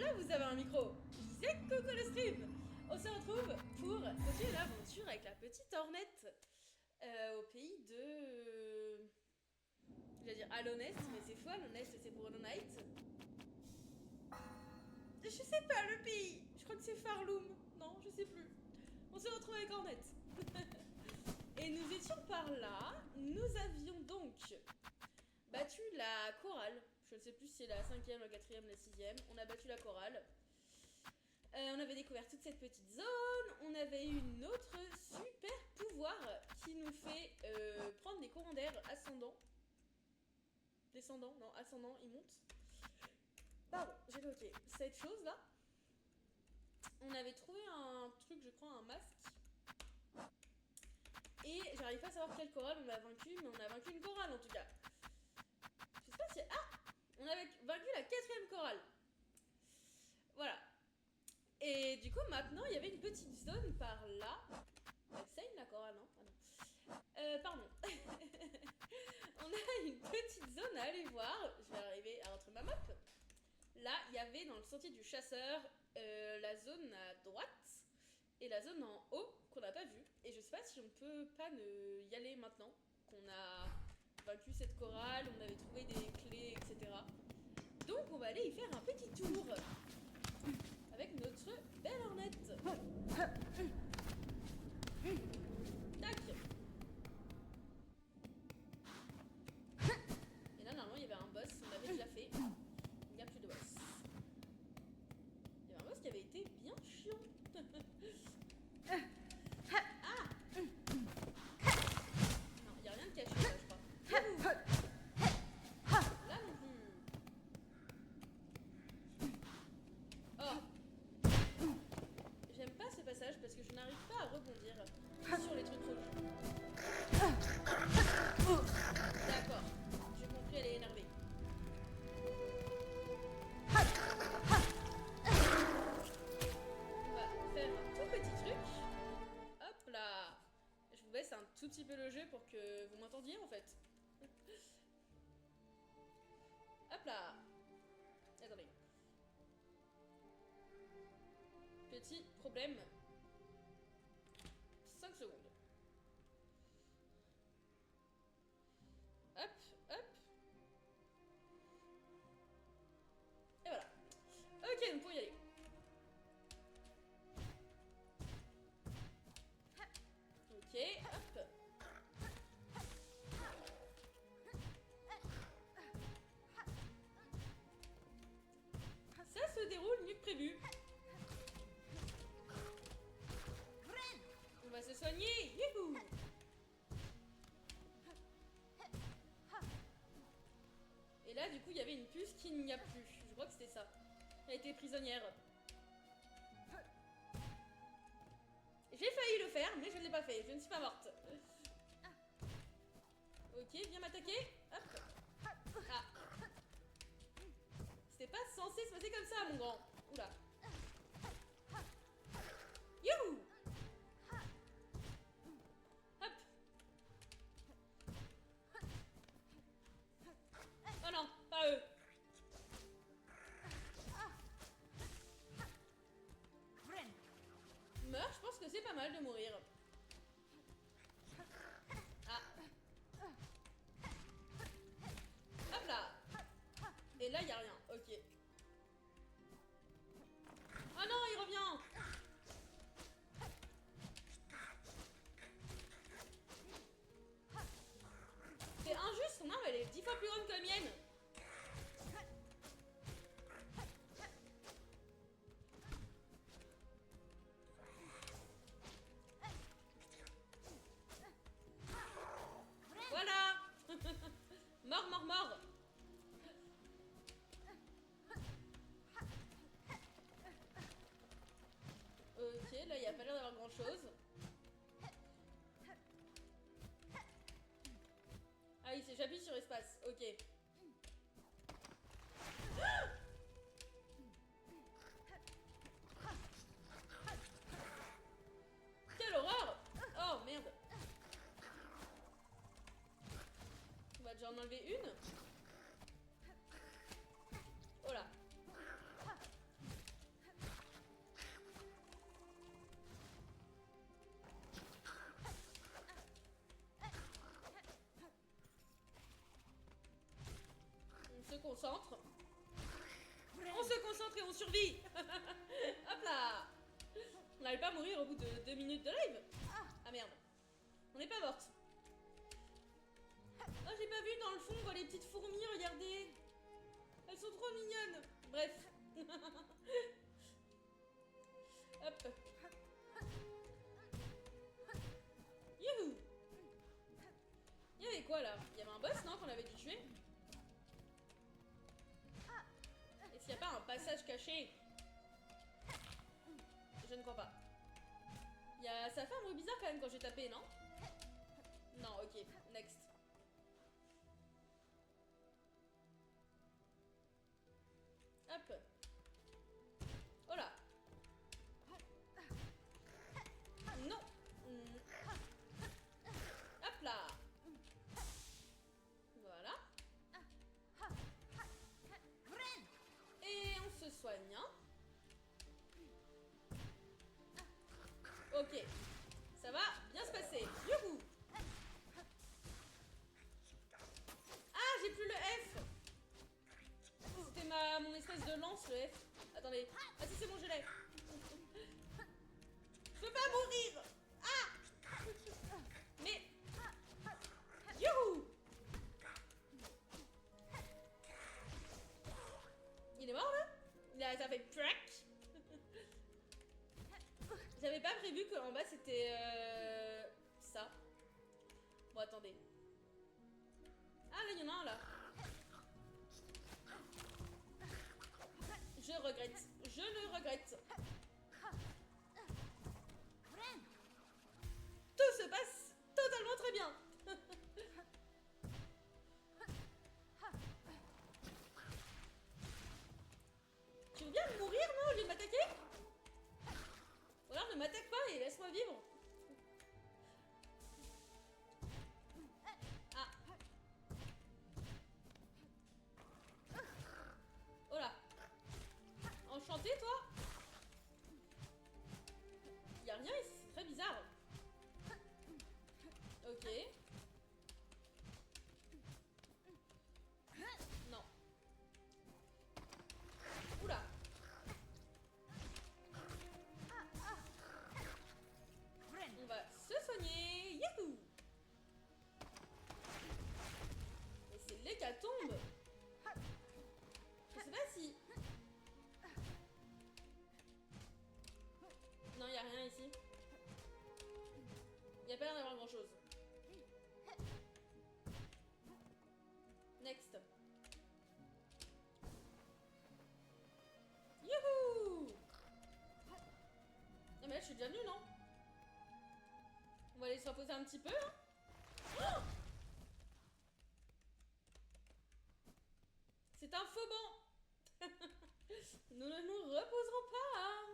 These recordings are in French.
là vous avez un micro. Je disais coucou le stream. On se retrouve pour continuer l'aventure avec la petite Ornette au pays de... Je vais dire Alonest, mais c'est faux, Alonest c'est pour Hollow Knight. Je sais pas le pays. Je crois que c'est Farloom. Non, je sais plus. On se retrouve avec Ornette. Et nous étions par là. Nous avions donc battu la chorale. Je ne sais plus si c'est la 5e, la 4e, la 6e. On a battu la chorale. On avait découvert toute cette petite zone. On avait eu une autre super pouvoir qui nous fait prendre des courants d'air ascendants. Descendant, non, ascendant, il monte. Pardon, j'ai bloqué. Cette chose là. On avait trouvé un truc, je crois, un masque. Et j'arrive pas à savoir quelle chorale on a vaincu, mais on a vaincu une chorale en tout cas. Je sais pas si... Ah, on avait vaincu la 4e chorale. Voilà. Et du coup, maintenant, il y avait une petite zone par là. Elle saigne la chorale, non? Ah non. Pardon. On a une petite zone à aller voir. Je vais arriver à rentrer ma map. Là, il y avait dans le sentier du chasseur la zone à droite et la zone en haut qu'on n'a pas vue. Et je sais pas si on peut pas y aller maintenant qu'on a vaincu cette chorale, on avait trouvé des clés, etc. Donc on va aller y faire un petit tour avec notre belle Ornette. Tac. Et là normalement il y avait un boss, on l'avait déjà fait. Il n'y a plus de boss. Il y avait un boss qui avait été bien chiant. Ah. Non, il n'y a rien de caché là, je crois. Là non plus. Oh. J'aime pas ce passage parce que je n'arrive pas à rebondir sur les trucs rouges. D'accord. J'ai compris, elle est énervée. On va faire un tout petit truc. Hop là. Je vous baisse un tout petit peu le jeu pour que vous m'entendiez en fait. Hop là. Attendez. Petit problème. 5 secondes. Hop, hop. Et voilà. Ok, nous pouvons y aller. Ok, hop. Ça se déroule mieux que prévu. On va se soigner. Youhou. Et là, du coup, il y avait une puce qui n'y a plus. Je crois que c'était ça. Elle a été prisonnière. J'ai failli le faire, mais je ne l'ai pas fait. Je ne suis pas morte. Ok, viens m'attaquer. Hop. Ah. C'était pas censé se passer comme ça, mon grand. Oula. Youhou. Hop. Oh non, pas eux. Meurs, je pense que c'est pas mal de mourir. Ah. Hop là. Et là, il a rien. Ok. Oh non, il revient. C'est injuste, son arme, elle est 10 fois plus grande que la mienne. Voilà. Mort, mort, mort. Ok, là, il n'y a pas l'air d'avoir grand-chose. Ah oui, c'est j'appuie sur espace. Ok. Quelle horreur. Oh, merde. On va déjà en enlever une. Oh là. concentre. On se concentre et on survit. Hop là. On n'allait pas mourir au bout de 2 minutes de live. Ah merde. On n'est pas morte. Oh, j'ai pas vu dans le fond, on voit les petites fourmis, regardez. Elles sont trop mignonnes. Bref. Hop. Youhou. Il y avait quoi là? Il y avait un boss, non, qu'on avait dû tuer? Est-ce qu'il n'y a pas un passage caché? Je ne crois pas. Ça a fait un bruit bizarre quand même quand j'ai tapé, non? Non, ok. Next. Hop. Oh là. Non. Hop là. Voilà. Et on se soigne. Ok. Ça va bien se passer. Youhou. Ah, j'ai plus le F. C'était mon espèce de lance, le F. Attendez. Ah si, c'est bon, je l'ai. Je peux pas mourir. Ah. Mais... Youhou. Il est mort, là? Ça fait crack. J'avais pas prévu qu'en bas, c'était... ça. Bon, attendez. Ah, là, il y en a un, là. Je regrette. Je le regrette. Tout se passe totalement très bien. Tu veux bien mourir, non, au lieu de m'attaquer? Ou alors ne m'attaque pas et laisse-moi vivre. Ah. Oh là. Enchanté, toi? Y'a rien ici, c'est très bizarre. Ok. Non. Oula. On va se soigner. Youhou. Et c'est l'hécatombe. Je sais pas si... Non, y'a rien ici. Y'a pas l'air d'avoir grand chose. Next. Youhou. Non mais là je suis déjà venue, non? On va aller se reposer un petit peu, hein. Oh, c'est un faux banc. Nous ne nous reposerons pas.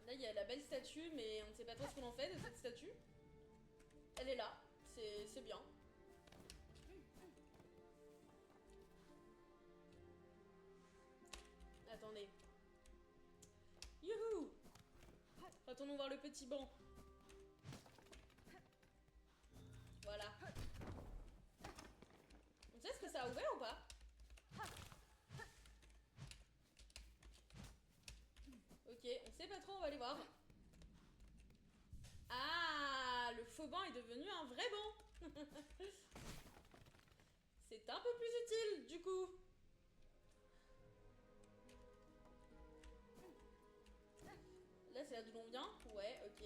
Là il y a la belle statue, mais on ne sait pas trop ce qu'on en fait de cette statue. Elle est là, c'est bien. Attendez. Youhou. Retournons voir le petit banc. Voilà. On sait ce que ça a ouvert ou pas? Ok, on sait pas trop, on va aller voir. Ah, le faux banc est devenu un vrai banc. C'est un peu plus utile, du coup. Là, c'est là d'où l'on vient. Ouais, ok.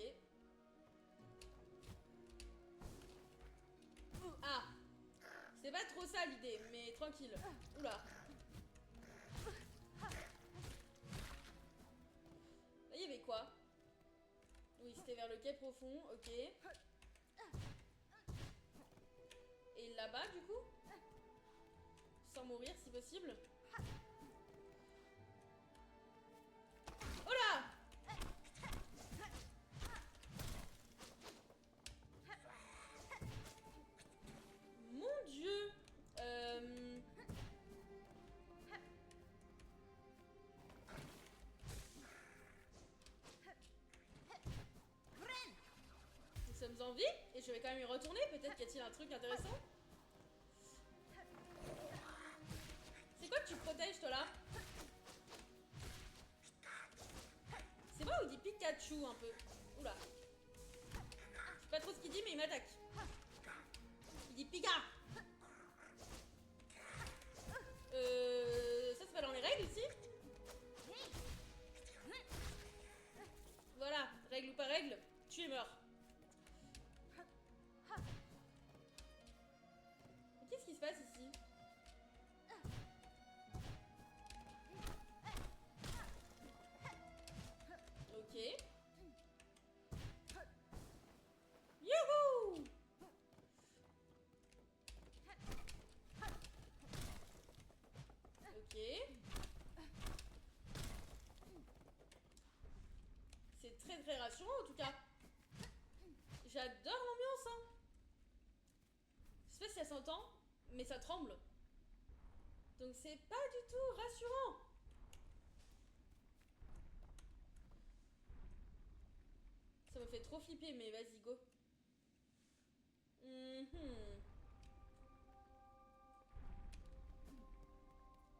Ah, c'est pas trop ça l'idée, mais tranquille. Oula. Là, il y avait quoi? Oui, c'était vers le quai profond, ok. Et là-bas, du coup? Sans mourir, si possible. Oh là! Mon Dieu! envie et je vais quand même y retourner. Peut-être qu'il y a-t-il un truc intéressant. C'est quoi que tu protèges toi là? C'est moi ou il dit Pikachu un peu? Oula. Je sais pas trop ce qu'il dit mais il m'attaque. Il dit Pika. Ça c'est pas dans les règles ici? Voilà, règle ou pas règle, tu es mort. Qu'est-ce qui se passe ici? Ok. Youhou! Ok. C'est très très rassurant en tout cas. J'adore l'ambiance hein. Je sais pas si ça s'entend, mais ça tremble. Donc c'est pas du tout rassurant. Ça me fait trop flipper, mais vas-y, go.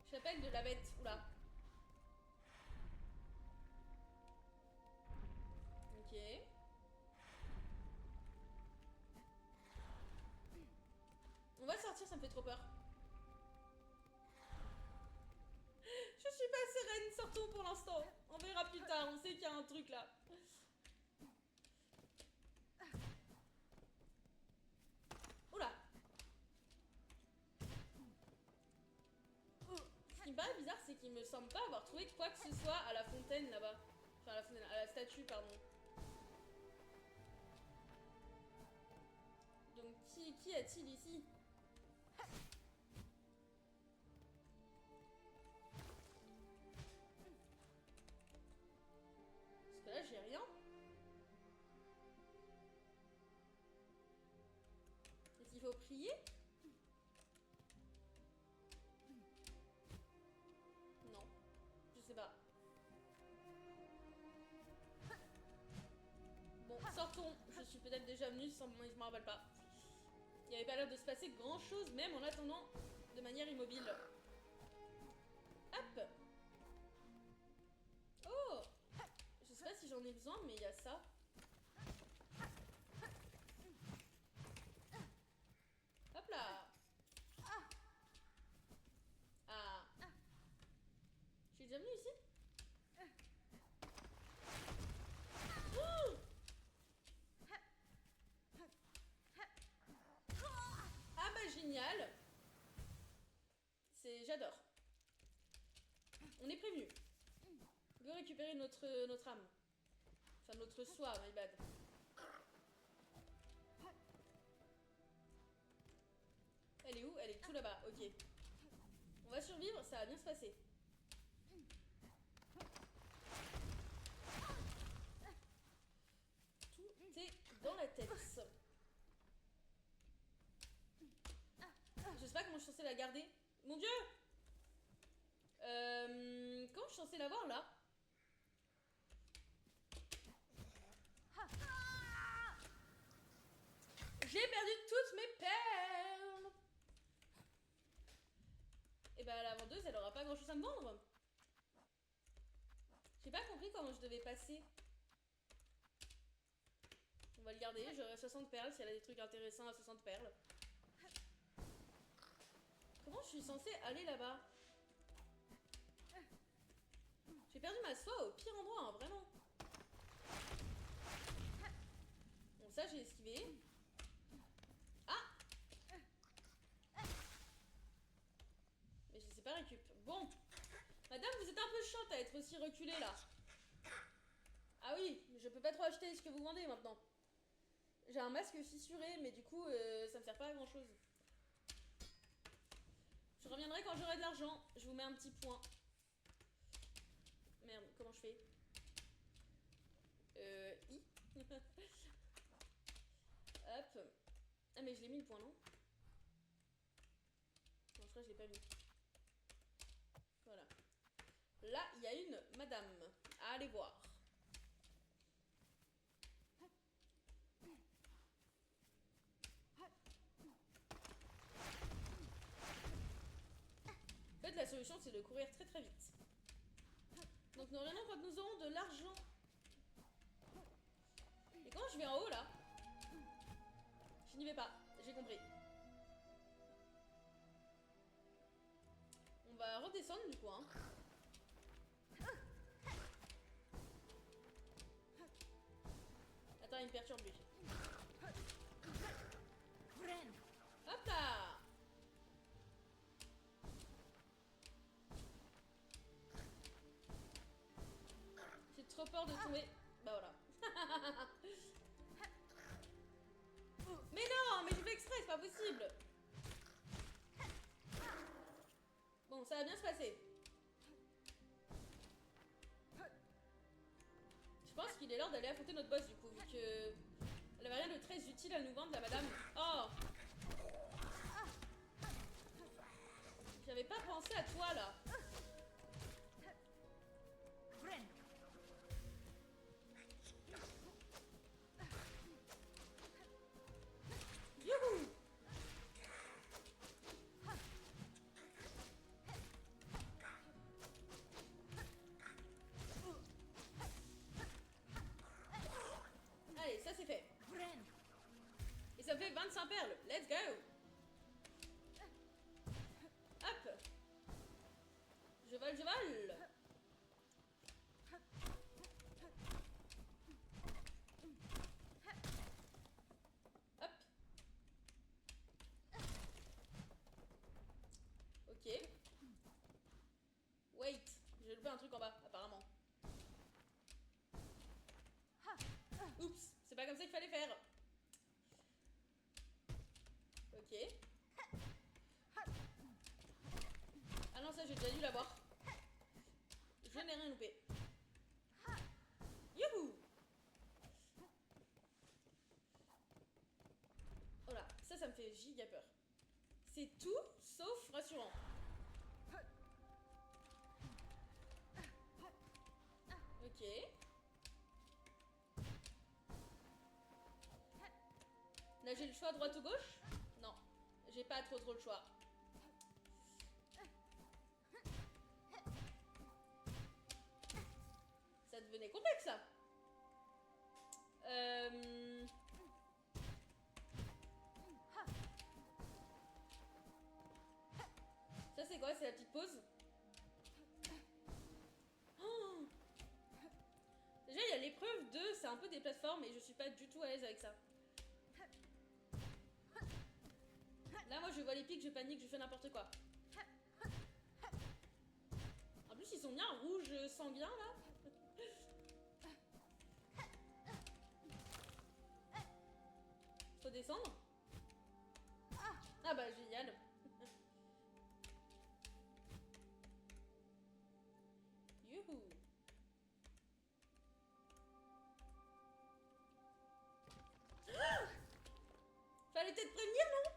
Chapelle de la bête, oula. Ok. On va sortir, ça me fait trop peur. Je suis pas sereine, sortons pour l'instant. On verra plus tard, on sait qu'il y a un truc là. Oula. Ce qui me paraît bizarre, c'est qu'il me semble pas avoir trouvé quoi que ce soit à la fontaine là-bas. Enfin, à la fontaine, à la statue, pardon. Donc, qui a-t-il ici? Parce que là, j'ai rien. Est-ce qu'il faut prier? Non. Je sais pas. Bon, sortons. Je suis peut-être déjà venue, sans je m'en rappelle pas. Il n'y avait pas l'air de se passer grand chose, même en attendant de manière immobile. Hop! Oh! Je sais pas si j'en ai besoin, mais il y a ça. Hop là! Ah! Je suis déjà venue ici? Oh! Ah bah génial! J'adore. On est prévenu. On veut récupérer notre âme. Enfin notre soi, my bad. Elle est où? Elle est tout là-bas, ok. On va survivre, ça va bien se passer. Tout est dans la tête. Je sais pas comment je suis censée la garder. Mon dieu! Comment je suis censée l'avoir là? J'ai perdu toutes mes perles! Et bah la vendeuse elle aura pas grand chose à me vendre. J'ai pas compris comment je devais passer. On va le garder, j'aurai 60 perles si elle a des trucs intéressants à 60 perles. Comment je suis censée aller là-bas? J'ai perdu ma soie au pire endroit, hein, vraiment. Bon, ça j'ai esquivé. Ah! Mais je sais pas récup. Bon. Madame, vous êtes un peu chiante à être aussi reculée là. Ah oui, je peux pas trop acheter ce que vous vendez maintenant. J'ai un masque fissuré, mais du coup, ça me sert pas à grand chose. Je reviendrai quand j'aurai de l'argent. Je vous mets un petit point. Merde, comment je fais? I. Hop. Ah mais je l'ai mis le point, non? Non, je crois que je l'ai pas mis. Voilà. Là, il y a une madame à aller voir. solution c'est de courir très très vite. Donc nous reviendrons quand nous aurons de l'argent. Et comment je vais en haut là? Je n'y vais pas, j'ai compris. On va redescendre du coup hein. Attends, il me perturbe lui. Hop là! J'ai trop peur de tomber. Bah voilà. Mais non, mais je fais exprès, c'est pas possible. Bon, ça va bien se passer. Je pense qu'il est l'heure d'aller affronter notre boss du coup, vu que elle avait rien de très utile à nous vendre, la madame. Oh! J'avais pas pensé à toi là. Youhou! Allez, ça c'est fait. Et ça fait 25 perles. Let's go! Hop! Je vole, je vole! Hop! Ok. Wait! J'ai loupé un truc en bas, apparemment. Oups! C'est pas comme ça qu'il fallait faire. Ok. Ah non, ça j'ai déjà dû l'avoir. Je n'ai rien loupé. Youhou! Oh là, ça me fait giga peur. C'est tout sauf rassurant. Ok. Là j'ai le choix droite ou gauche? Non, j'ai pas trop le choix. Ça devenait complexe ça. Ça c'est quoi? C'est la petite pause. Oh, déjà il y a l'épreuve de... C'est un peu des plateformes et je suis pas du tout à l'aise avec ça. Là moi je vois les pics, je panique, je fais n'importe quoi. En plus ils sont bien rouge sanguin là. Faut descendre. Ah bah génial. Youhou. Ah, fallait peut-être prévenir non?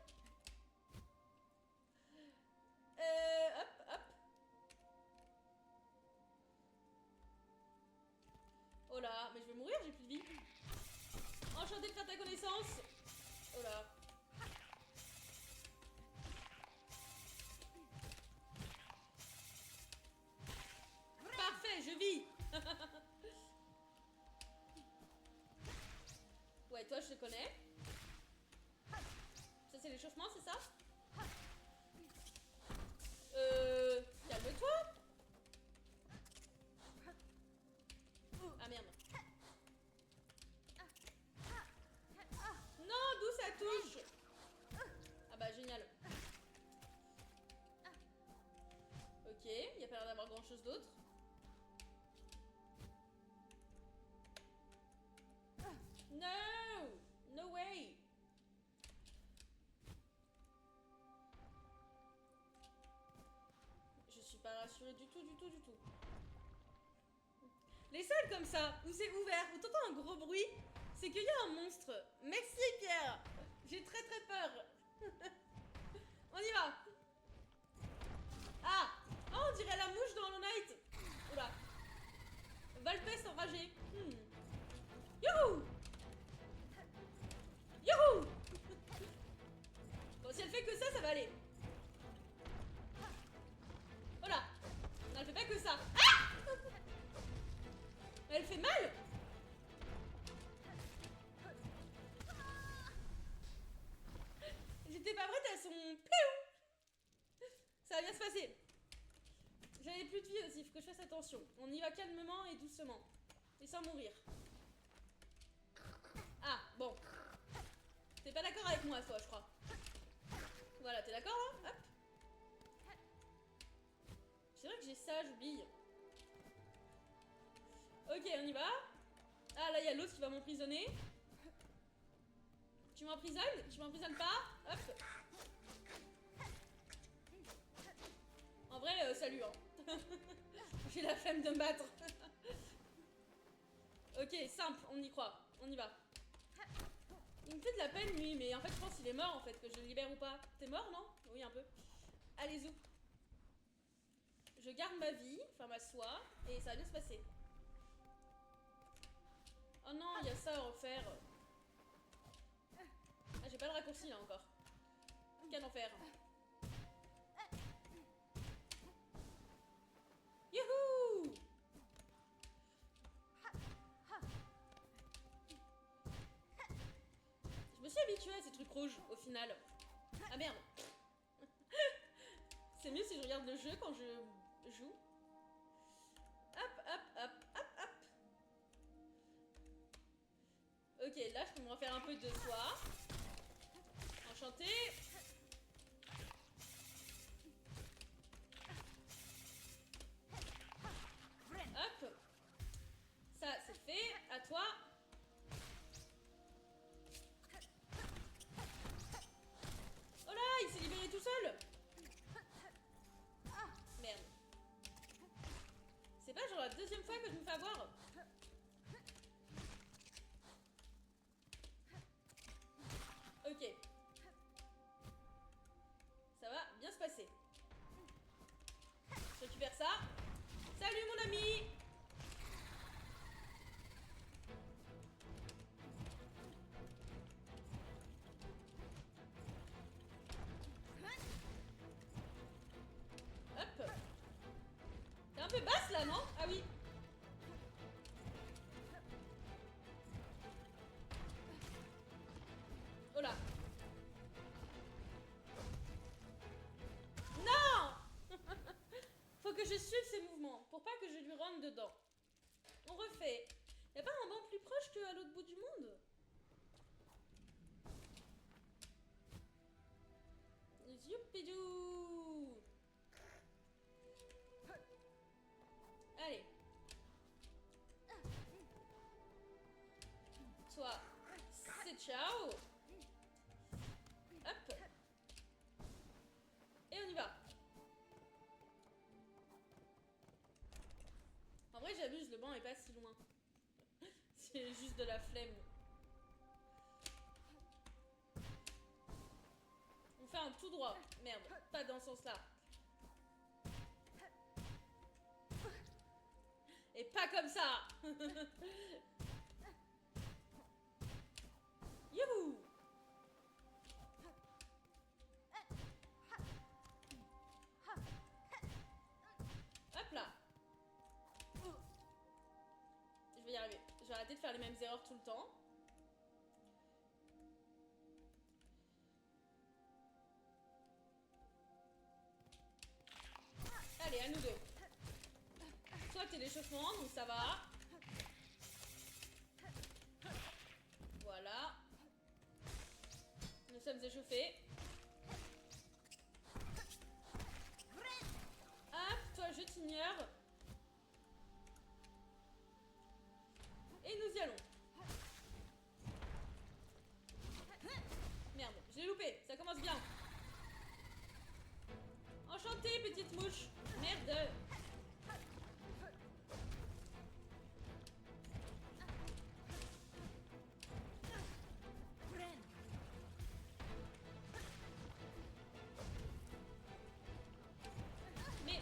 Hop, hop. Oh là, mais je vais mourir, j'ai plus de vie. Enchanté de faire ta connaissance. Oh là. Parfait, je vis. Ouais, toi je te connais. Ça c'est l'échauffement, c'est ça? Calme-toi. Ah merde. Non, d'où ça touche? Ah bah génial. Ok, il n'y a pas l'air d'avoir grand chose d'autre. No! No way! Je suis pas rassurée du tout, du tout, du tout. Les salles comme ça, où c'est ouvert, où t'entends un gros bruit, c'est qu'il y a un monstre. Merci Pierre! J'ai très très peur. On y va! Ah! Oh, on dirait la mouche dans Hollow Knight. Oula. Valpes enragé. Youhou! Youhou! Bon, si elle fait que ça va aller. Oh là! Ça va bien se passer. J'avais plus de vie aussi, il faut que je fasse attention. On y va calmement et doucement. Et sans mourir. Ah, bon. T'es pas d'accord avec moi, toi, je crois. Voilà, t'es d'accord là? Hop. C'est vrai que j'ai ça, j'oublie. Ok, on y va. Ah, là, il y a l'autre qui va m'emprisonner. Tu m'emprisonnes? Tu m'emprisonnes pas? Hop. En vrai, salut, hein. J'ai la flemme de me battre. Ok, simple, on y croit. On y va. Il me fait de la peine, lui, mais en fait, je pense qu'il est mort, en fait, que je le libère ou pas. T'es mort, non? Oui, un peu. Allez, zou. Je garde ma vie, enfin ma soie, et ça va bien se passer. Oh non, il y a ça à refaire. Ah, j'ai pas le raccourci, là, encore. Quel enfer. Youhou! Je me suis habituée à ces trucs rouges, au final. Ah merde. C'est mieux si je regarde le jeu quand je joue. Hop, hop, hop, hop, hop. Ok, là, je peux me refaire un peu de soie. Enchanté. Hop. Ça, c'est fait. À toi. Oh là, il s'est libéré tout seul. Merde. C'est pas genre la deuxième fois que je me fais avoir. Ok. Ça va bien se passer. Je récupère ça. Salut mon ami. Hop. T'es un peu basse là, non? Ah oui. Oh là. Non. Faut que je suive ses mouvements pour pas que je lui rentre dedans. On refait. Y'a pas un banc plus proche qu'à l'autre bout du monde? Youpidou. Allez. Toi, c'est ciao. Hop. Et on y va. En vrai, j'abuse, le banc est pas si loin. C'est juste de la flemme. On fait un tout droit. Merde, pas dans ce sens-là. Et pas comme ça. Youhou. Hop là. Je vais y arriver. Je vais arrêter de faire les mêmes erreurs tout le temps. Allez, à nous deux. Toi, t'es l'échauffement, donc ça va. Voilà. Nous sommes échauffés. Hop, toi, je t'ignore. Et nous y allons. Merde, je l'ai loupé. Ça commence bien. Enchantée, petite mouche. Merde. Mais...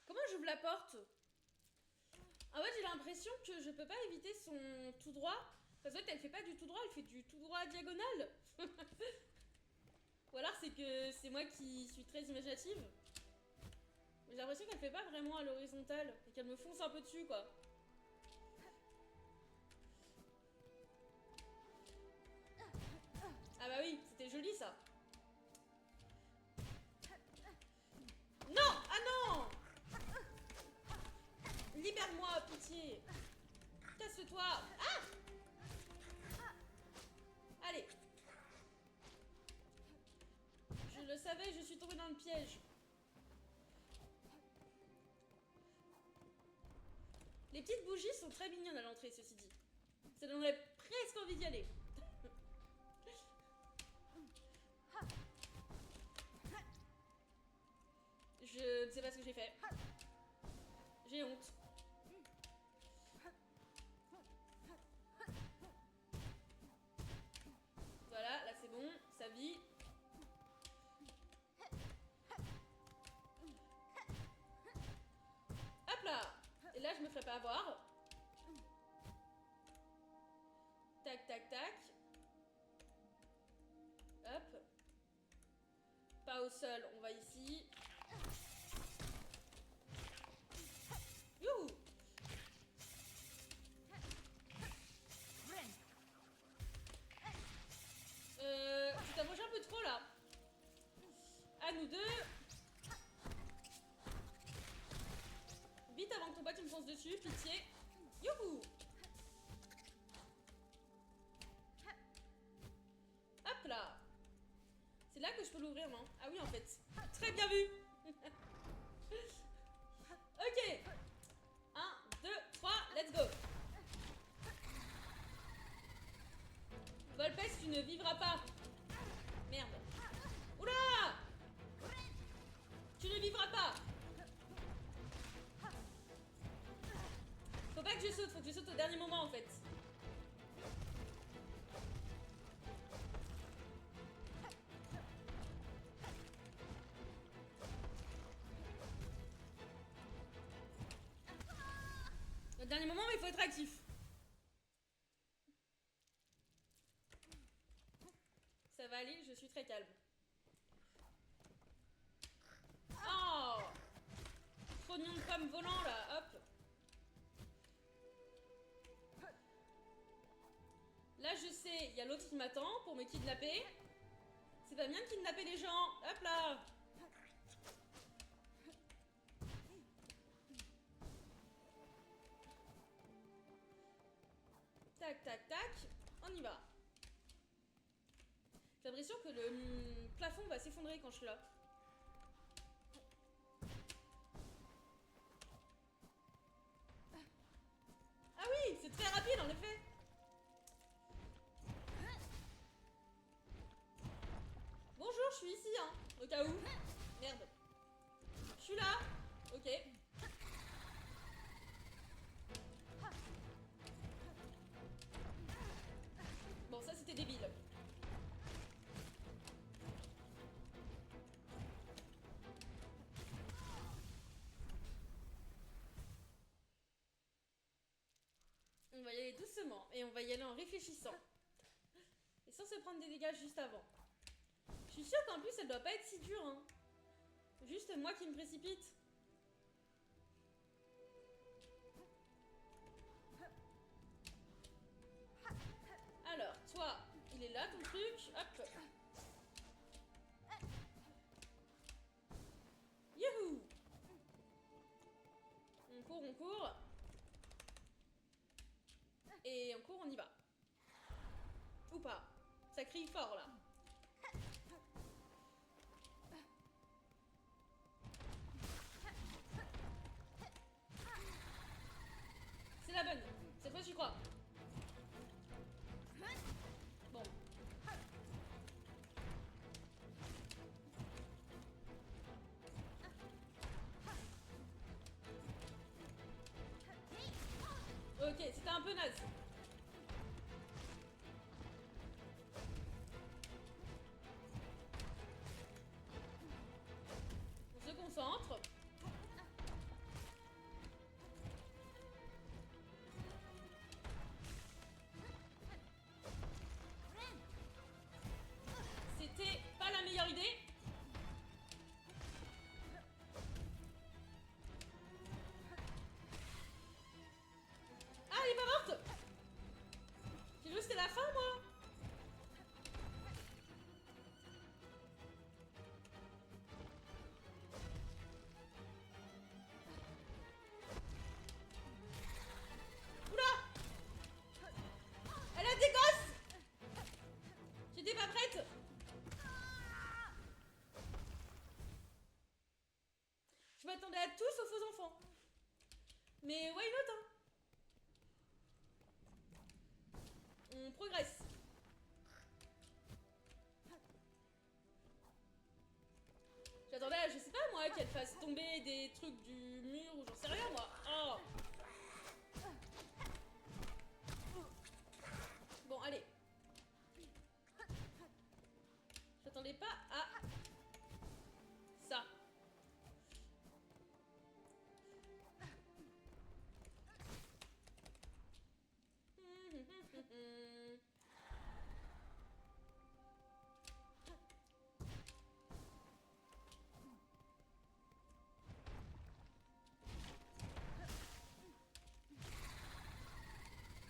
Comment j'ouvre la porte? En fait, j'ai l'impression que je peux pas éviter son tout droit. Parce qu'en fait, elle fait pas du tout droit, elle fait du tout droit diagonal. Ou alors c'est que c'est moi qui suis très imaginative. l'impression qu'elle fait pas vraiment à l'horizontale et qu'elle me fonce un peu dessus quoi. Ah bah oui, c'était joli ça. Non! Ah non! Libère-moi, pitié. Casse-toi. Ah! Allez. Je le savais, je suis tombée dans le piège. Les petites bougies sont très mignonnes à l'entrée, ceci dit. Ça donnerait presque envie d'y aller. Je ne sais pas ce que j'ai fait. J'ai honte. Voilà, là c'est bon, ça vit. Hop là! Et là je me ferai pas avoir. Tac, tac, tac. Hop. Pas au sol, on va ici. Youhou! Tu t'approches un peu trop là. À nous deux. Vite avant que ton pote me fonce dessus, pitié. Youhou! Hop là. C'est là que je peux l'ouvrir, non? Ah oui, en fait. Très bien vu. Ok. 1, 2, 3, let's go. Volpes, tu ne vivras pas. Merde. Oula! Tu ne vivras pas. Faut pas que je saute, faut que je saute au dernier moment en fait. Au dernier moment, mais il faut être actif. Ça va aller, je suis très calme. Oh! Trognon de pomme volant là, hop. Là je sais, il y a l'autre qui m'attend pour me kidnapper. C'est pas bien de kidnapper les gens. Hop là. Tac, tac, tac. On y va. J'ai l'impression que le plafond va s'effondrer quand je suis là. Ah oui, c'est très rapide en effet. Bonjour, je suis ici, hein, au cas où. Merde. Je suis là. Ok. Bon, ça c'était débile. On va y aller doucement et on va y aller en réfléchissant. Et sans se prendre des dégâts juste avant. Je suis sûre qu'en plus elle doit pas être si dure, hein. Juste moi qui me précipite. Alors, toi, il est là ton truc. Hop. Youhou! On court, on court. Et on court, on y va. Ou pas. Ça crie fort là. C'est la bonne. Cette fois j'y crois. Bon. Ok, c'était un peu naze. On se concentre. C'était pas la meilleure idée. m'attendais à tout sauf aux enfants. Mais why not, hein? On progresse. J'attendais à, je sais pas moi, qu'elle fasse tomber des trucs du mur ou j'en sais rien moi. Oh. Bon, allez. J'attendais pas à ça.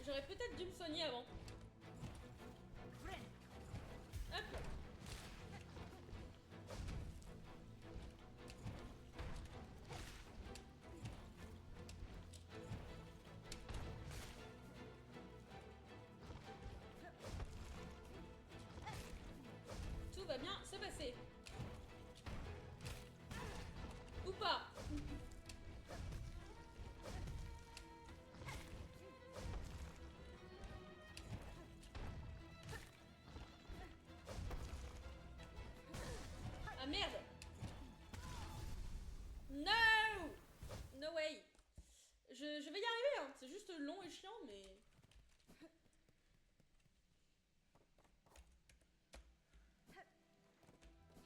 J'aurais peut-être dû me soigner avant. Hop. Tout va bien se passer. Ou pas. Ah merde. No. No way. Je vais y arriver, hein. C'est juste long et chiant, mais...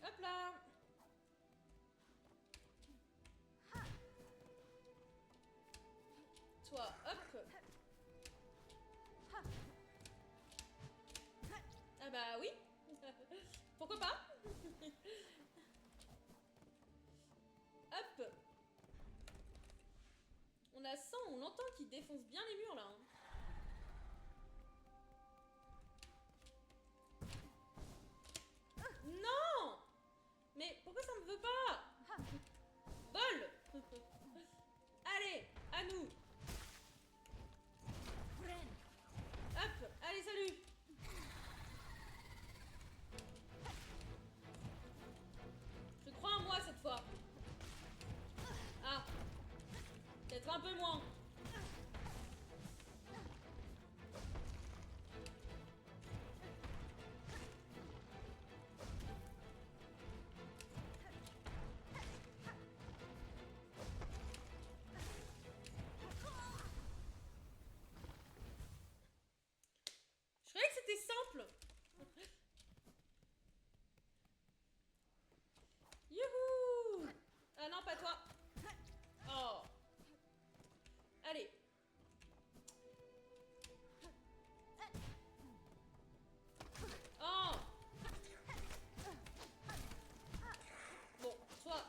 Hop là. Toi, hop. Ah bah oui. Pourquoi pas. Hop. On a 100, on entend qu'il défonce bien les murs là, hein. Non. Mais pourquoi ça me veut pas? Bol. Allez, à nous. Hop, allez, salut. Je crois en moi cette fois. Ah, peut-être un peu moins. Je croyais que c'était simple. Youhou. Ah non, pas toi. Oh. Allez. Oh. Bon, toi.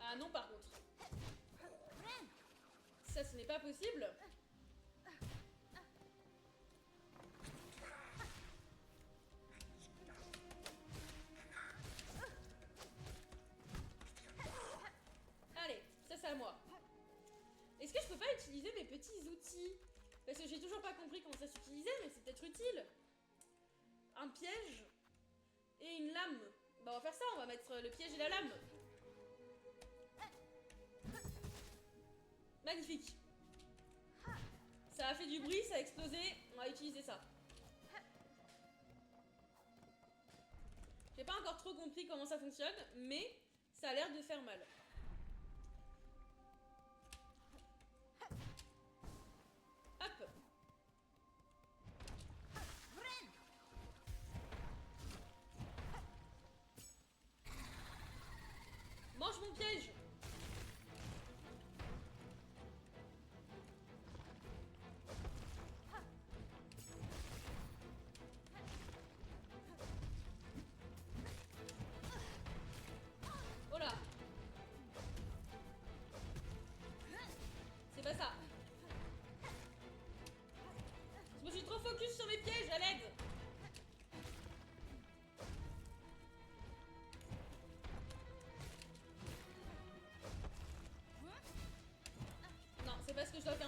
Ah non, par contre. Ça, ce n'est pas possible. Allez, ça c'est à moi. Est-ce que je peux pas utiliser mes petits outils? Parce que j'ai toujours pas compris comment ça s'utilisait, mais c'est peut-être utile. Un piège et une lame. Bah on va faire ça, on va mettre le piège et la lame. Magnifique. Ça a fait du bruit, ça a explosé, on va utiliser ça. J'ai pas encore trop compris comment ça fonctionne, mais ça a l'air de faire mal. Hop. Mange mon piège. Oh là. C'est pas ça. Je me suis trop focus sur mes pièges, à l'aide. Non, c'est pas ce que je dois faire.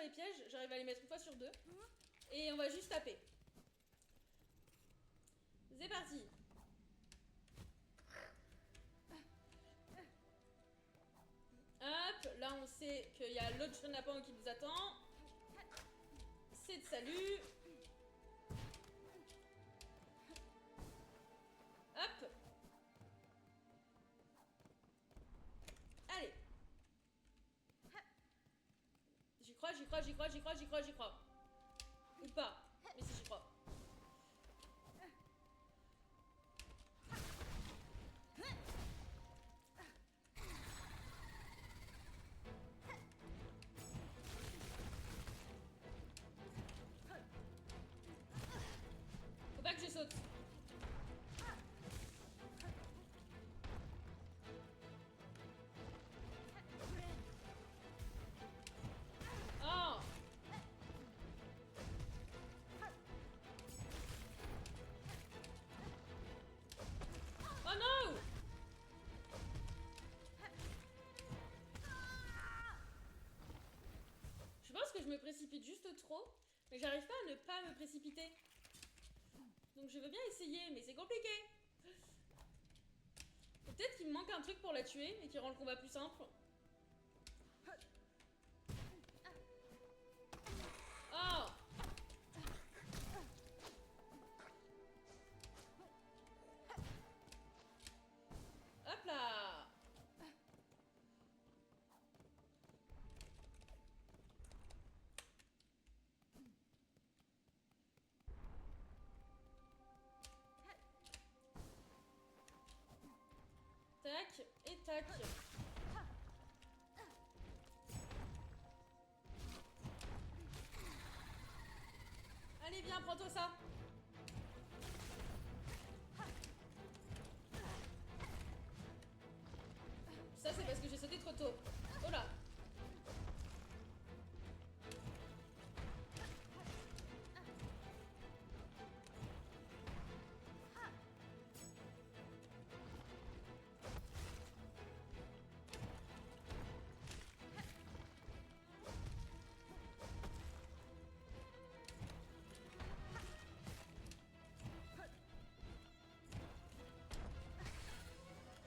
les pièges, j'arrive à les mettre une fois sur deux. Et on va juste taper. C'est parti. Hop, là on sait qu'il y a l'autre chenapan qui nous attend. C'est de salut. Hop. Allez. J'y crois, j'y crois, j'y crois, j'y crois, j'y crois, j'y crois. Ou pas. Mais si, j'y crois. Faut pas que je saute. Oh. Oh non. Je pense que je me précipite juste trop, mais j'arrive pas à ne pas me précipiter. Donc je veux bien essayer, mais c'est compliqué. Peut-être qu'il me manque un truc pour la tuer et qui rend le combat plus simple. Oh. Hop là. Tac et tac. Allez, viens, prends-toi ça. Ça, c'est parce que j'ai sauté trop tôt. Oh là.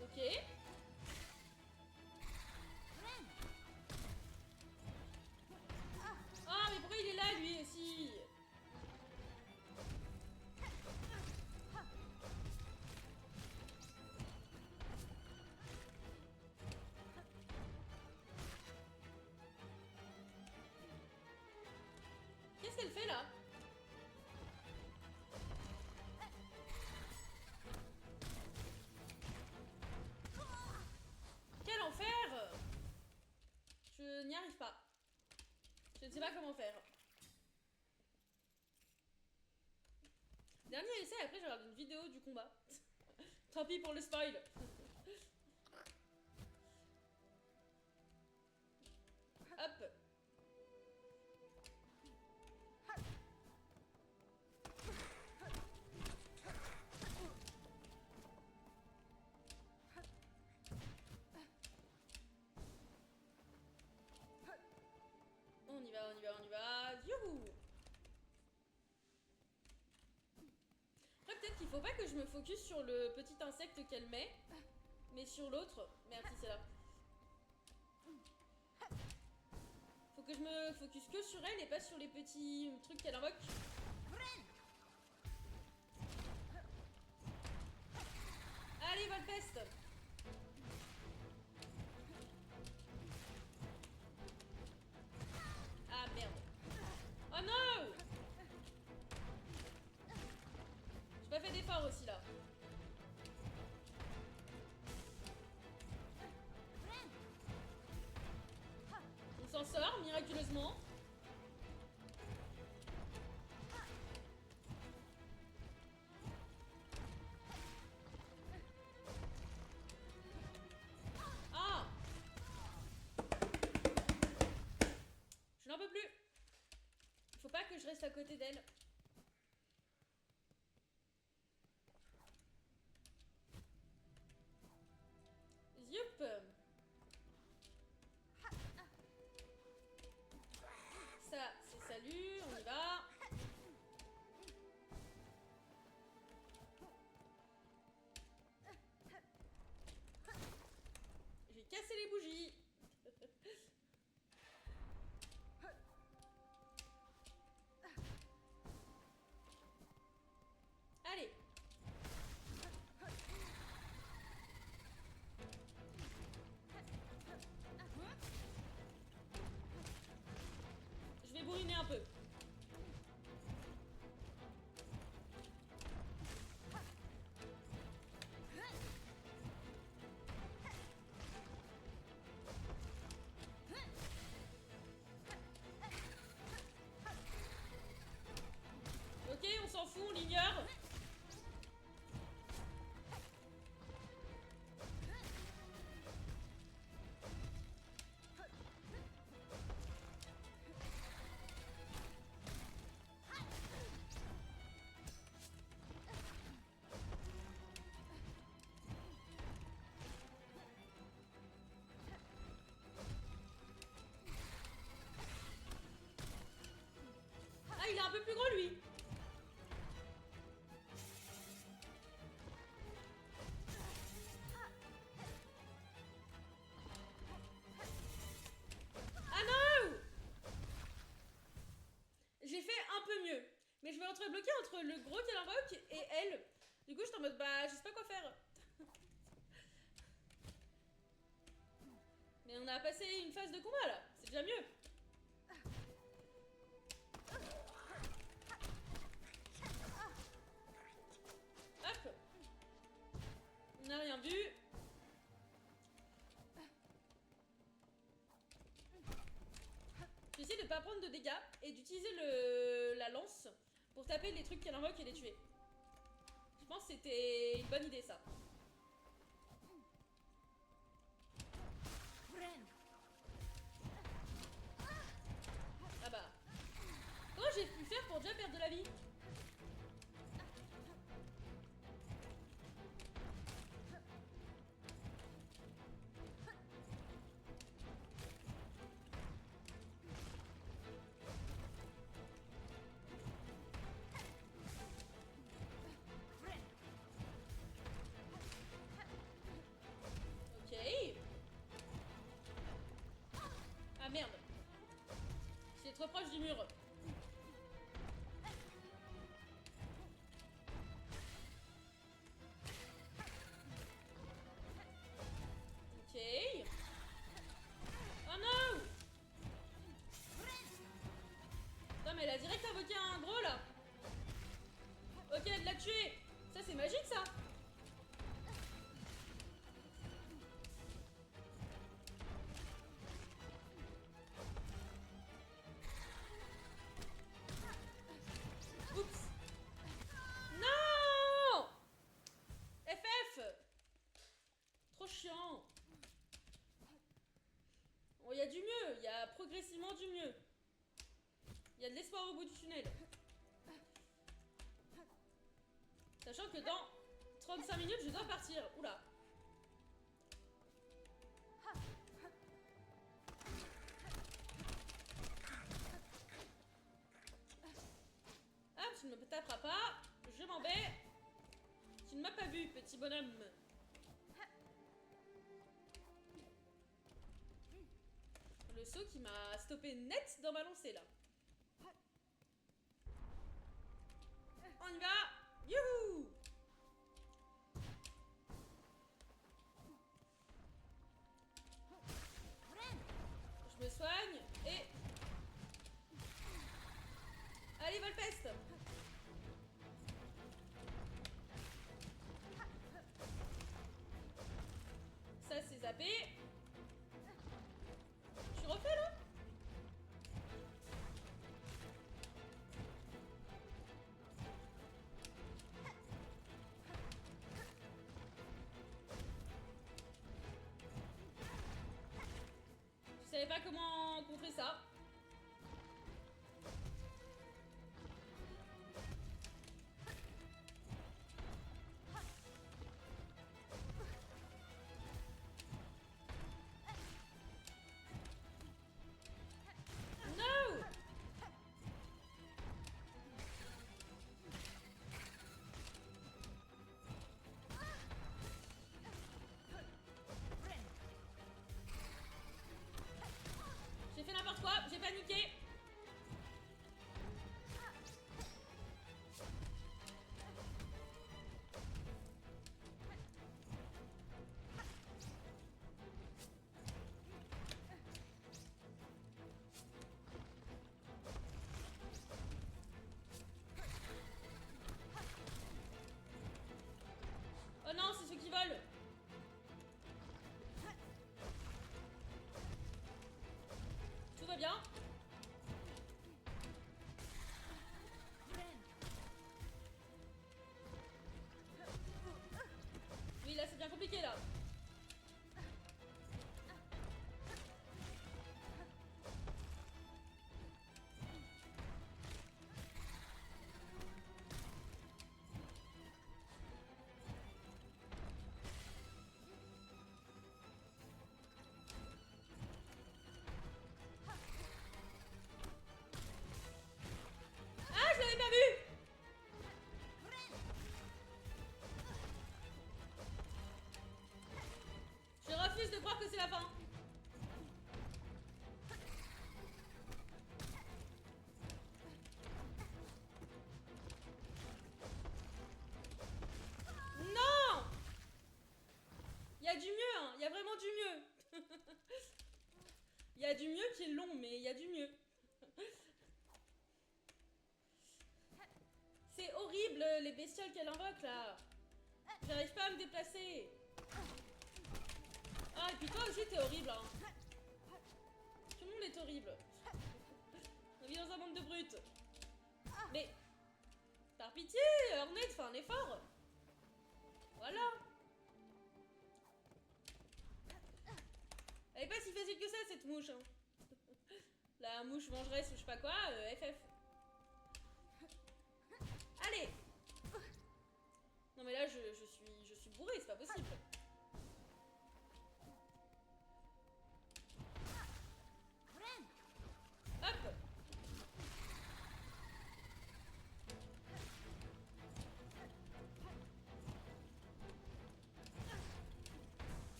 Ok. Ah, mais pourquoi il est là, lui aussi? Qu'est-ce qu'elle fait, là? Quel enfer! Je n'y arrive pas. Je ne sais pas comment faire. Dernier essai, après j'ai regardé une vidéo du combat. Tant pis pour le spoil. Hop. On y va, on y va, on y va. Youhou! Après, peut-être qu'il faut pas que je me focus sur le petit insecte qu'elle met, mais sur l'autre. Merde, si c'est là. Faut que je me focus que sur elle et pas sur les petits trucs qu'elle invoque. Allez, Volpeste! Ah merde. Oh non! J'ai pas fait d'effort aussi là. On s'en sort miraculeusement. Ah! Je n'en peux plus. Il faut pas que je reste à côté d'elle. Youp! Salut, on y va. J'ai cassé les bougies. Allez. Je vais bourriner un peu. Ok, on s'en fout, on l'ignore. Ah, il est un peu plus gros, lui. Ah non! J'ai fait un peu mieux. Mais je me retrouve bloquée entre le gros qu'elle invoque et elle. Du coup, je suis en mode, bah, je sais pas quoi faire. Mais on a passé une phase de combat, là. C'est déjà mieux. Hop. On n'a rien vu. J'essaie de pas prendre de dégâts et d'utiliser la lance pour taper les trucs qu'elle invoque et les tuer. Je pense que c'était une bonne idée, ça. Ah bah. Comment j'ai pu faire pour déjà perdre de la vie? Ok. Ah merde. C'est trop proche du mur. Ok. Oh non! Putain, mais elle a direct invoqué un gros là. Ok, elle l'a tué. Ça, c'est magique, ça. Oups. Non! FF. Trop chiant. Bon, il y a du mieux. Il y a progressivement du mieux. Il y a de l'espoir au bout du tunnel. Sachant que dans 35 minutes, je dois partir. Oula. Ah, tu ne me taperas pas. Je m'en vais. Tu ne m'as pas vu, petit bonhomme. Le saut qui m'a stoppé net dans ma lancée, là. On y va. Youhou! Je me soigne et... Allez, Volpeste! Ça, c'est zappé. Je suis refait, là? Je savais pas comment contrer ça. No! c'est la fin. Non! Il y a du mieux, hein. Il y a vraiment du mieux. Il y a du mieux qui est long, mais il y a du mieux. C'est horrible, les bestioles qu'elle invoque, là. J'arrive pas à me déplacer. Ah, et puis toi aussi, t'es horrible, hein. Tout le monde est horrible. On vit dans un monde de brutes. Mais, par pitié, Ornette, fais un effort. Voilà. Elle est pas si facile que ça, cette mouche, hein. La mouche mangeresse ou je sais pas quoi, FF. Allez. Non mais là, je suis bourrée, c'est pas possible. Hop.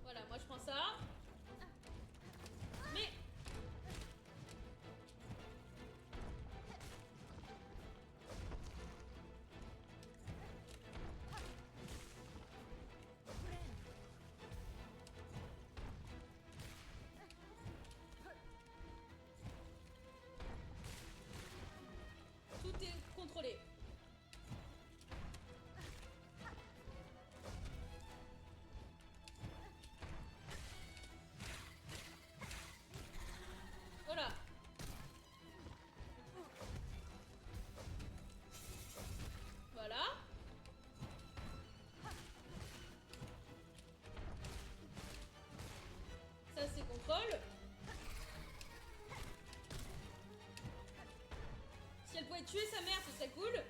Voilà, moi je prends ça. Mais... tout est contrôlé. Voilà. Voilà. Ça c'est contrôle. Si elle pouvait tuer sa mère, ce serait cool.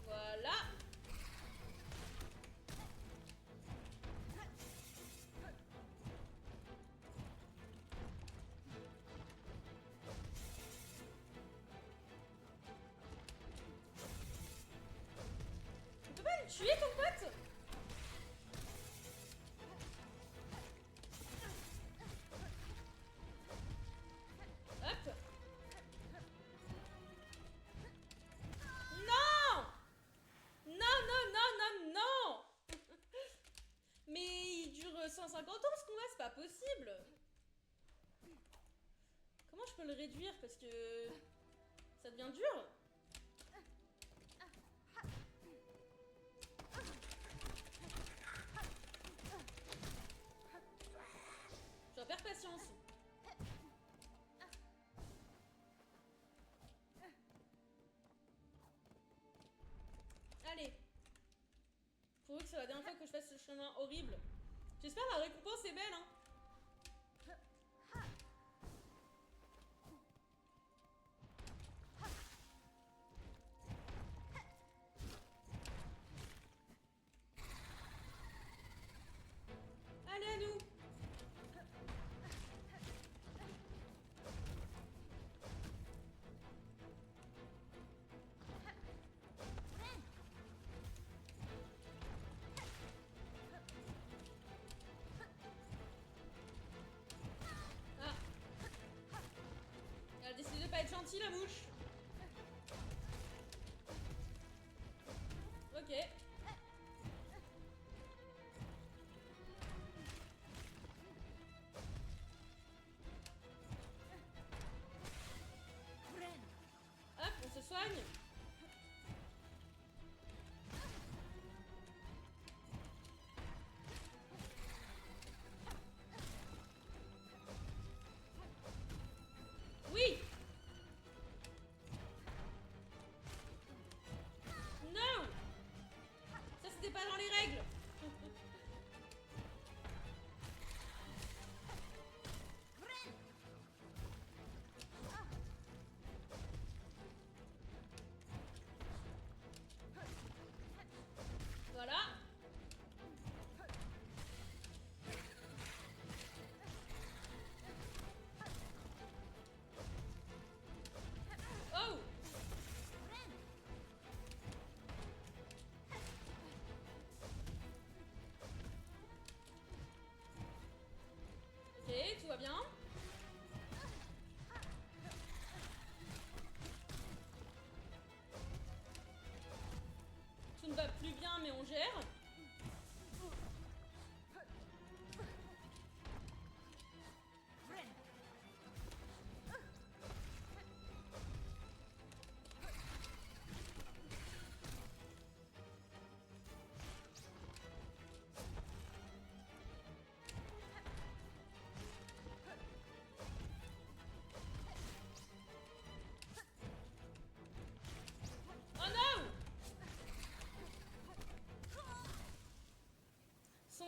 Voilà. Tu peux pas le tuer ton pote? Hop. Non! Non, non, non, non, non! Mais il dure 150 ans ce combat, c'est pas possible! Comment je peux le réduire? Parce que ça devient dur. Je dois faire patience. Allez. Faut que c'est la dernière fois que je fasse ce chemin horrible. J'espère la récompense est belle, hein. Allez à nous.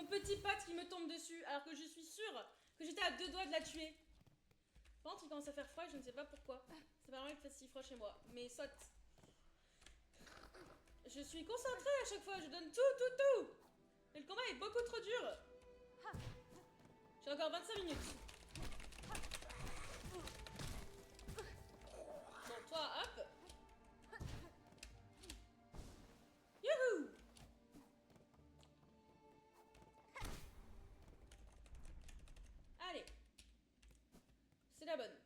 petit patte qui me tombe dessus, alors que je suis sûre que j'étais à 2 doigts de la tuer. Par contre, il commence à faire froid et je ne sais pas pourquoi. C'est pas normal qu'il fasse si froid chez moi, mais soit. Je suis concentrée à chaque fois, je donne tout. Et le combat est beaucoup trop dur. J'ai encore 25 minutes. Bon, toi, hop. Youhou! Allez. C'est la bonne.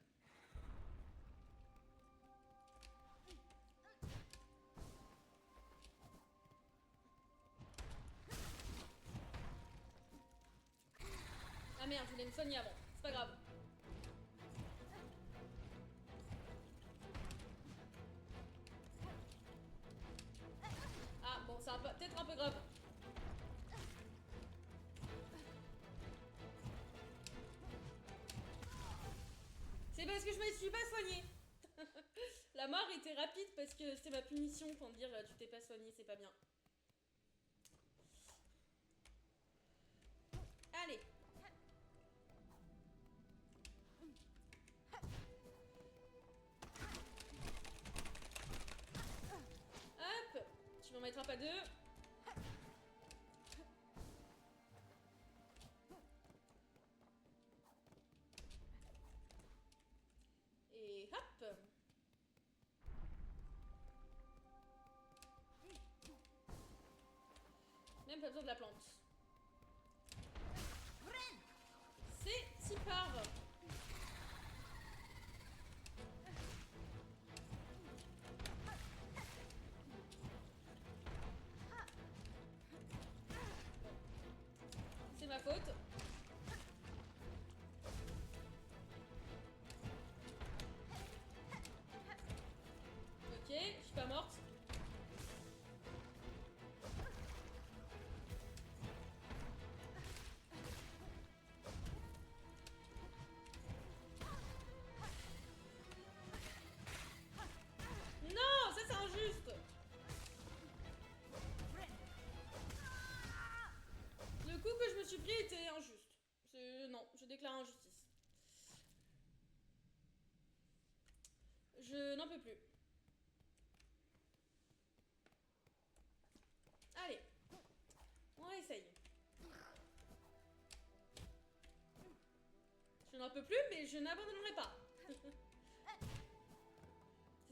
Ah merde, je voulais me soigner avant. C'est pas grave. Ah bon, c'est peut-être un peu grave. C'est parce que je me suis pas soignée. La mort était rapide parce que c'était ma punition pour me dire tu t'es pas soigné, c'est pas bien. Allez. Hop. Tu m'en mettras pas 2. Et hop. Même pas besoin de la plante. C'est Tipar. C'est ma faute. Ok, je suis pas morte. Non, ça c'est injuste. Le coup que je me suis pris était injuste. Non, je déclare injustice. Je n'en peux plus. Allez, on essaye. Je n'en peux plus, mais je n'abandonnerai pas. Ça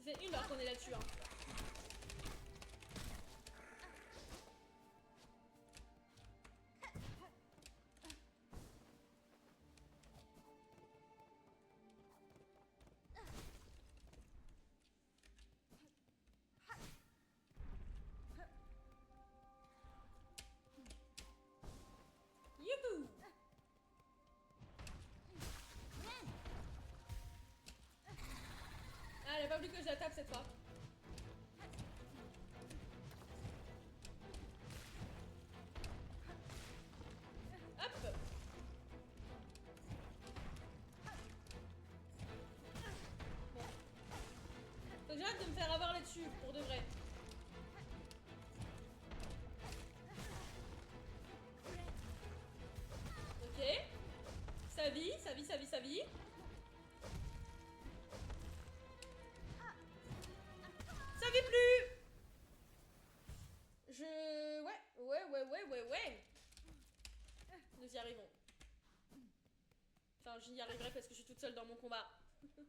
fait 1 heure qu'on est là-dessus. Hein. Youhou! Ah, elle a pas voulu que je la tape cette fois. Hop! Bon. Faut que j'arrête de me faire avoir là-dessus, pour de vrai. Ok. Ça vit. Ça vit plus! Ouais. Nous y arrivons. Enfin, j'y arriverai parce que je suis toute seule dans mon combat. Hop!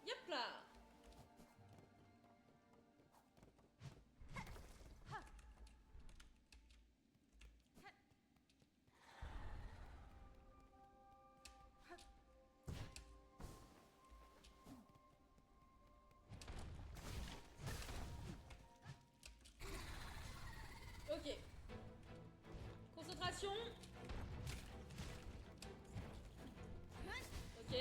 Yop là! Ok. Concentration. Ok.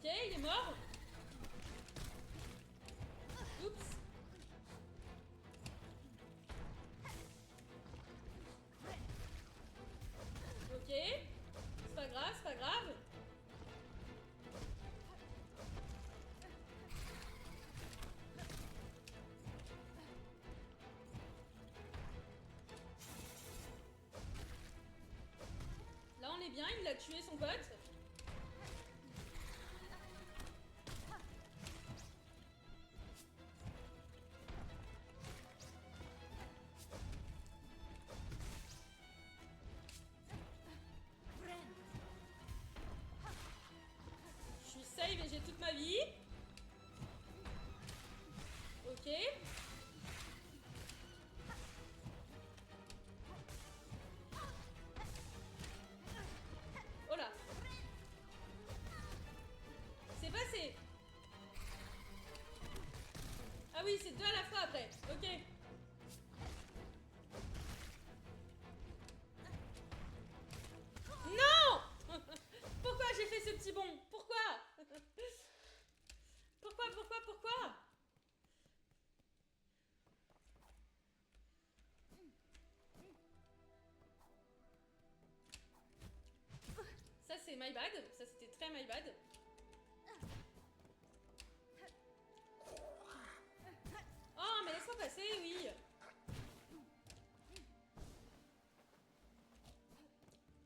Ok, il est mort. Oups. Ok. C'est pas grave, c'est pas grave. Là on est bien, il a tué son pote. Je suis save et j'ai toute ma vie. Ok. Oh là. C'est passé. Ah oui, c'est deux à la fois après. Ok. Non. Pourquoi j'ai fait ce petit bond? Pourquoi? Pourquoi? Ça c'est my bad. Ça c'était très my bad. Oh mais laisse-moi passer, oui.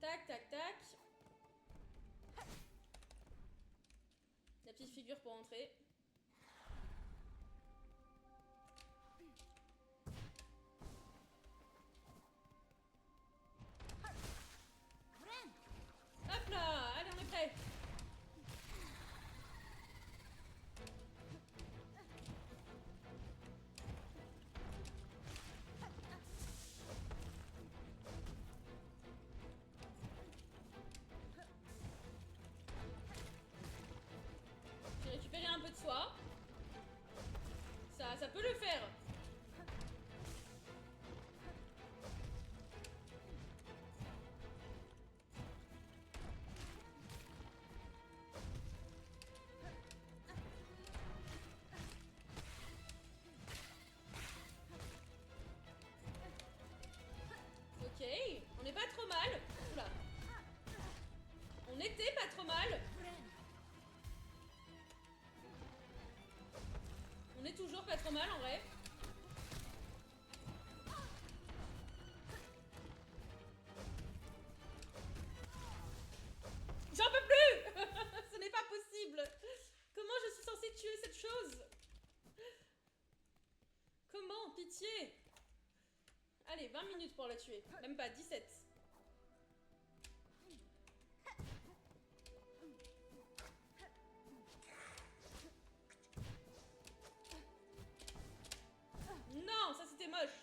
Tac, tac, tac. La petite figure pour entrer. Hop là, allez on est prêt. J'ai récupéré un peu de soie. Ça peut le faire. Ok, on n'est pas trop mal. Oula. On était pas trop mal. On est toujours pas trop mal en vrai. J'en peux plus. Ce n'est pas possible. Comment je suis censée tuer cette chose? Comment? Pitié. Allez, 20 minutes pour la tuer. Même pas, 17. Non, ça c'était moche.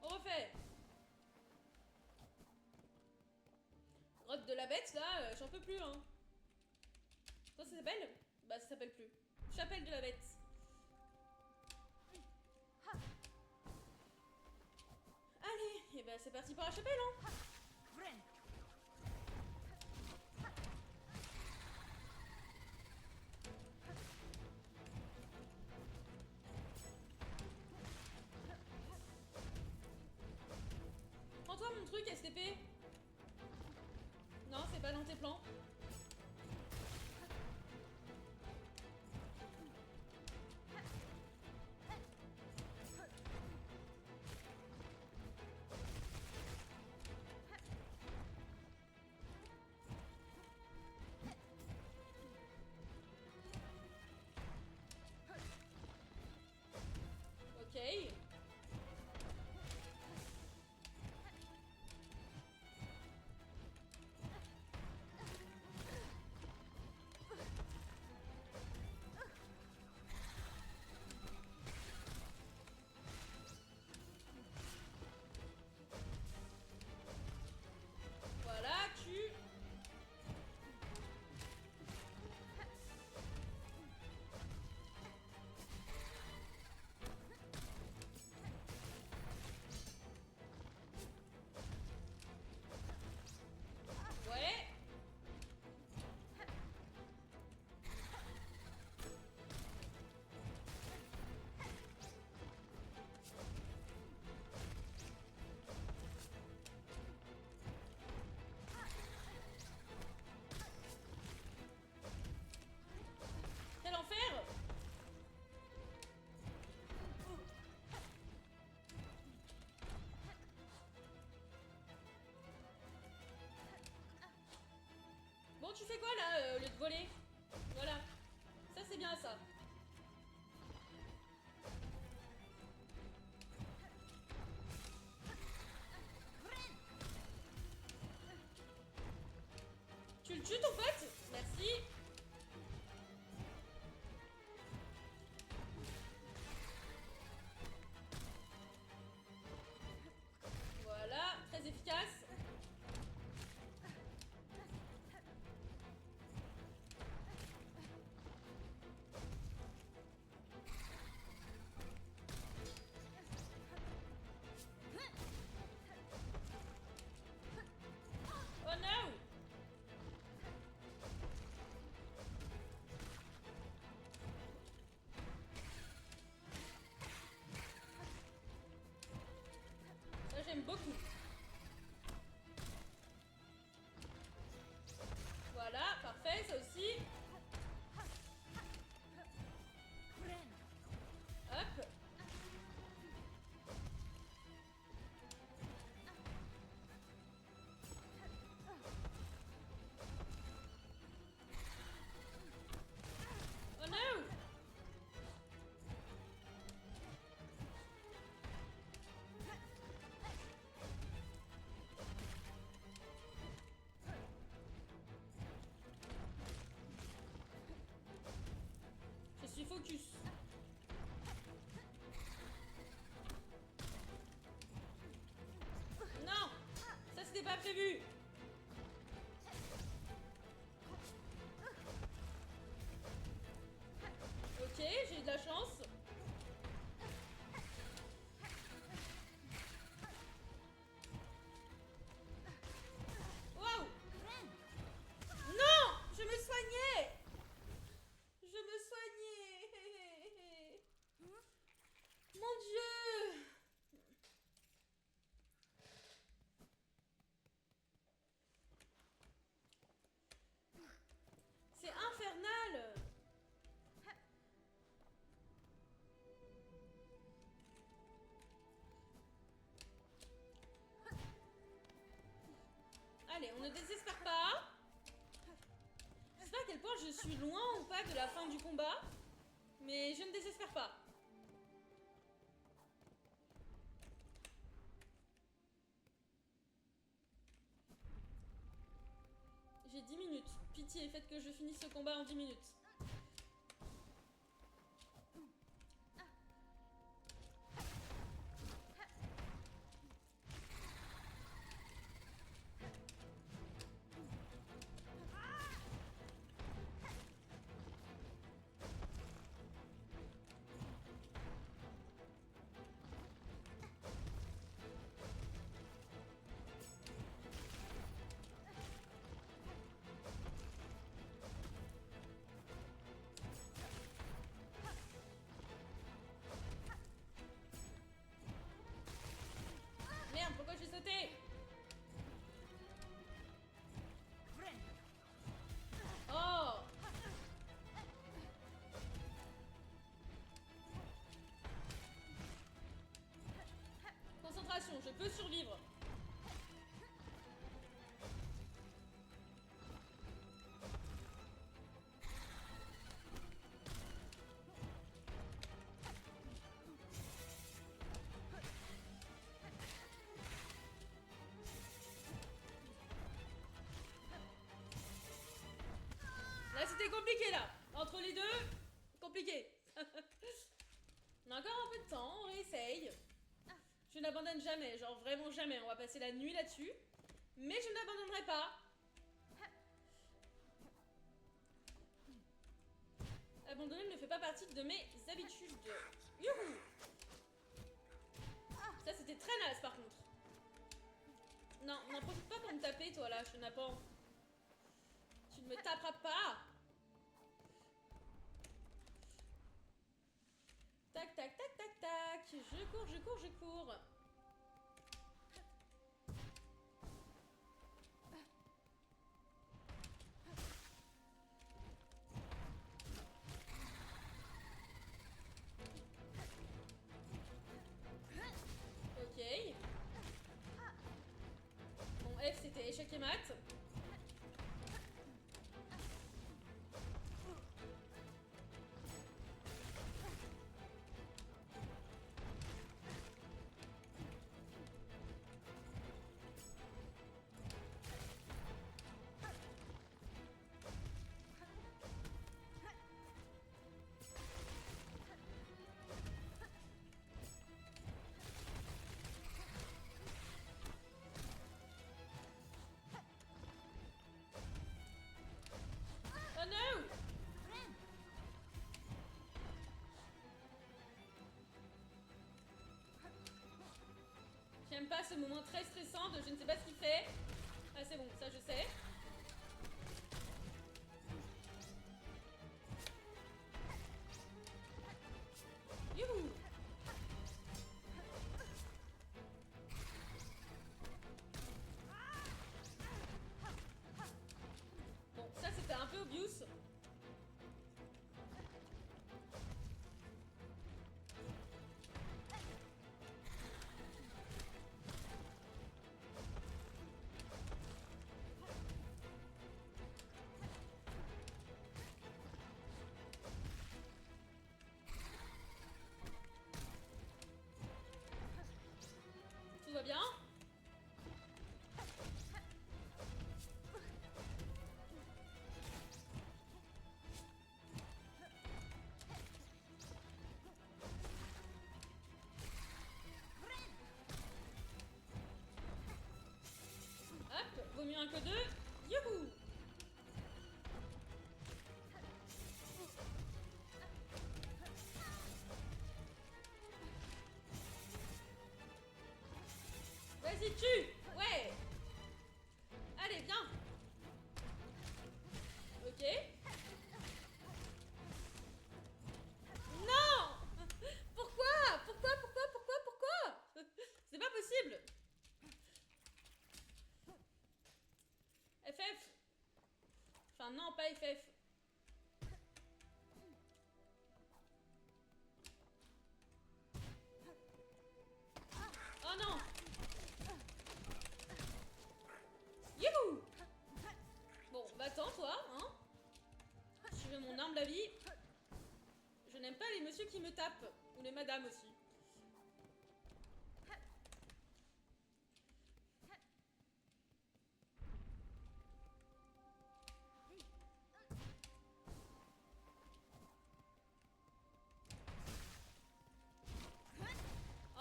On refait. Grotte de la bête, là, j'en peux plus, hein. Comment ça s'appelle? Bah, ça s'appelle plus. Chapelle de la bête. Allez, et bah c'est parti pour la chapelle, hein. Prends-toi mon truc, STP. Non, c'est pas dans tes plans. Bon, tu fais quoi là, au lieu de voler? Voilà. Ça, c'est bien ça. Tu le tues ton pote? Merci. Voilà, très efficace. Oh non! Ça, j'aime beaucoup. Voilà, parfait, ça aussi. Hop. Oh non! Je suis focus. Non! Ça, c'était pas prévu. Ok, j'ai eu de la chance. Waouh! Non! Je me soignais! Je me soignais! Mon Dieu! C'est infernal! Allez, on ne désespère pas. Je sais pas à quel point je suis loin ou pas de la fin du combat, mais je ne désespère pas. J'ai 10 minutes. Pitié, faites que je finisse ce combat en 10 minutes. Merde, pourquoi j'ai sauté? Oh! Concentration, je peux survivre. Là, c'était compliqué, là. Entre les deux, compliqué. On a encore un peu de temps, on réessaye. Je n'abandonne jamais, genre vraiment jamais. On va passer la nuit là-dessus. Mais je n'abandonnerai pas. Abandonner ne fait pas partie de mes habitudes. Youhou! Ça, c'était très naze, par contre. Non, n'en profite pas pour me taper, toi, là, chenapan. Tu ne me taperas pas. Tac, tac, tac, tac, tac. Je cours, je cours, je cours. Ok. Bon, F, c'était échec et mat. pas ce moment très stressant de je ne sais pas ce qu'il fait. Ah c'est bon, ça je sais. Youhou! Bon, ça c'était un peu obvious. Tout va bien? Hop, vaut mieux un que deux. Youhou! Vas-y, tue! Ouais! Allez, viens! Ok. Non! Pourquoi? Pourquoi? C'est pas possible! FF! Enfin, non, pas FF. Oh non! Youhou! Bon, va-t'en, toi, hein? Je veux mon arme, la vie. Je n'aime pas les messieurs qui me tapent. Ou les madames aussi.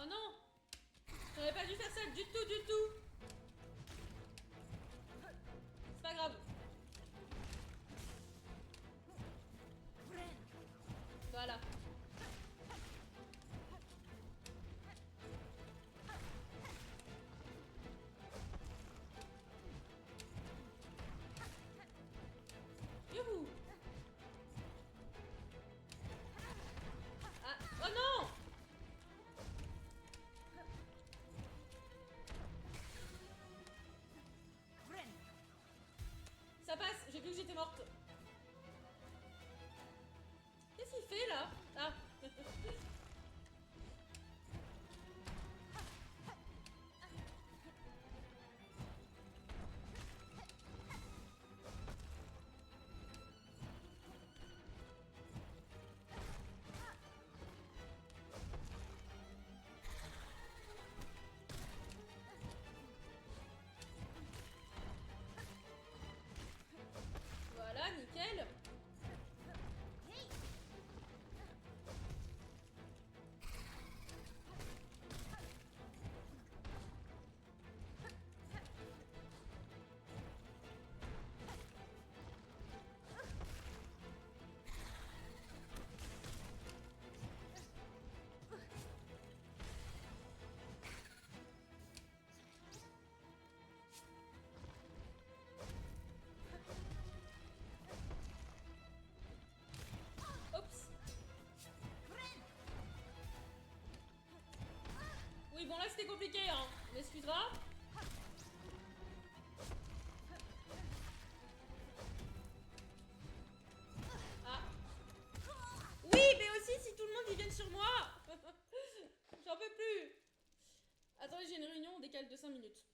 Oh non! J'aurais pas dû faire ça du tout. C'est pas grave. Voilà. Youhou! Ah, oh non! Ça passe, j'ai cru que j'étais morte. Qu'est-ce qu'il fait là? Ah. Voilà, nickel. Oups. Oui, bon là c'était compliqué, hein. On m'excusera. Ah. Oui, mais aussi si tout le monde y vient sur moi. J'en peux plus. Attendez, j'ai une réunion, on décale de 5 minutes.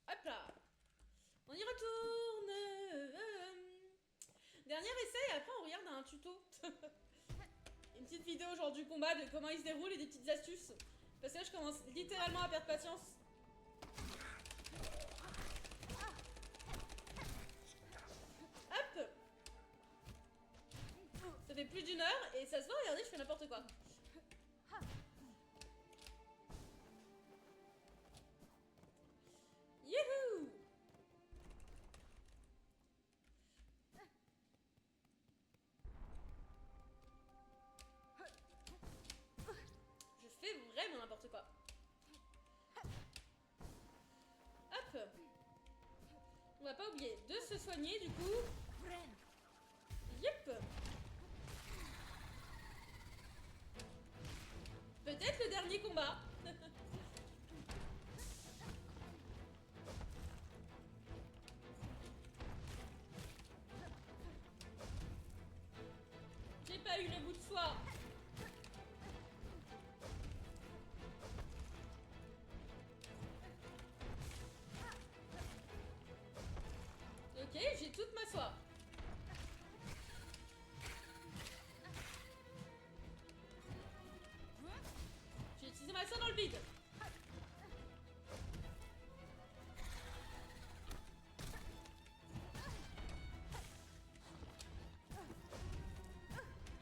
Hop là. On y retourne. Dernier essai et après on regarde un tuto. Une petite vidéo genre du combat, de comment il se déroule et des petites astuces. Parce que là je commence littéralement à perdre patience. Hop. Ça fait plus d'1 heure et ça se voit, regardez, je fais n'importe quoi. Youhou! On va pas oublier de se soigner du coup. Yep. Peut-être le dernier combat. J'ai pas eu le bout de foi. Ok, j'ai toute ma foi. J'ai utilisé ma soie dans le vide.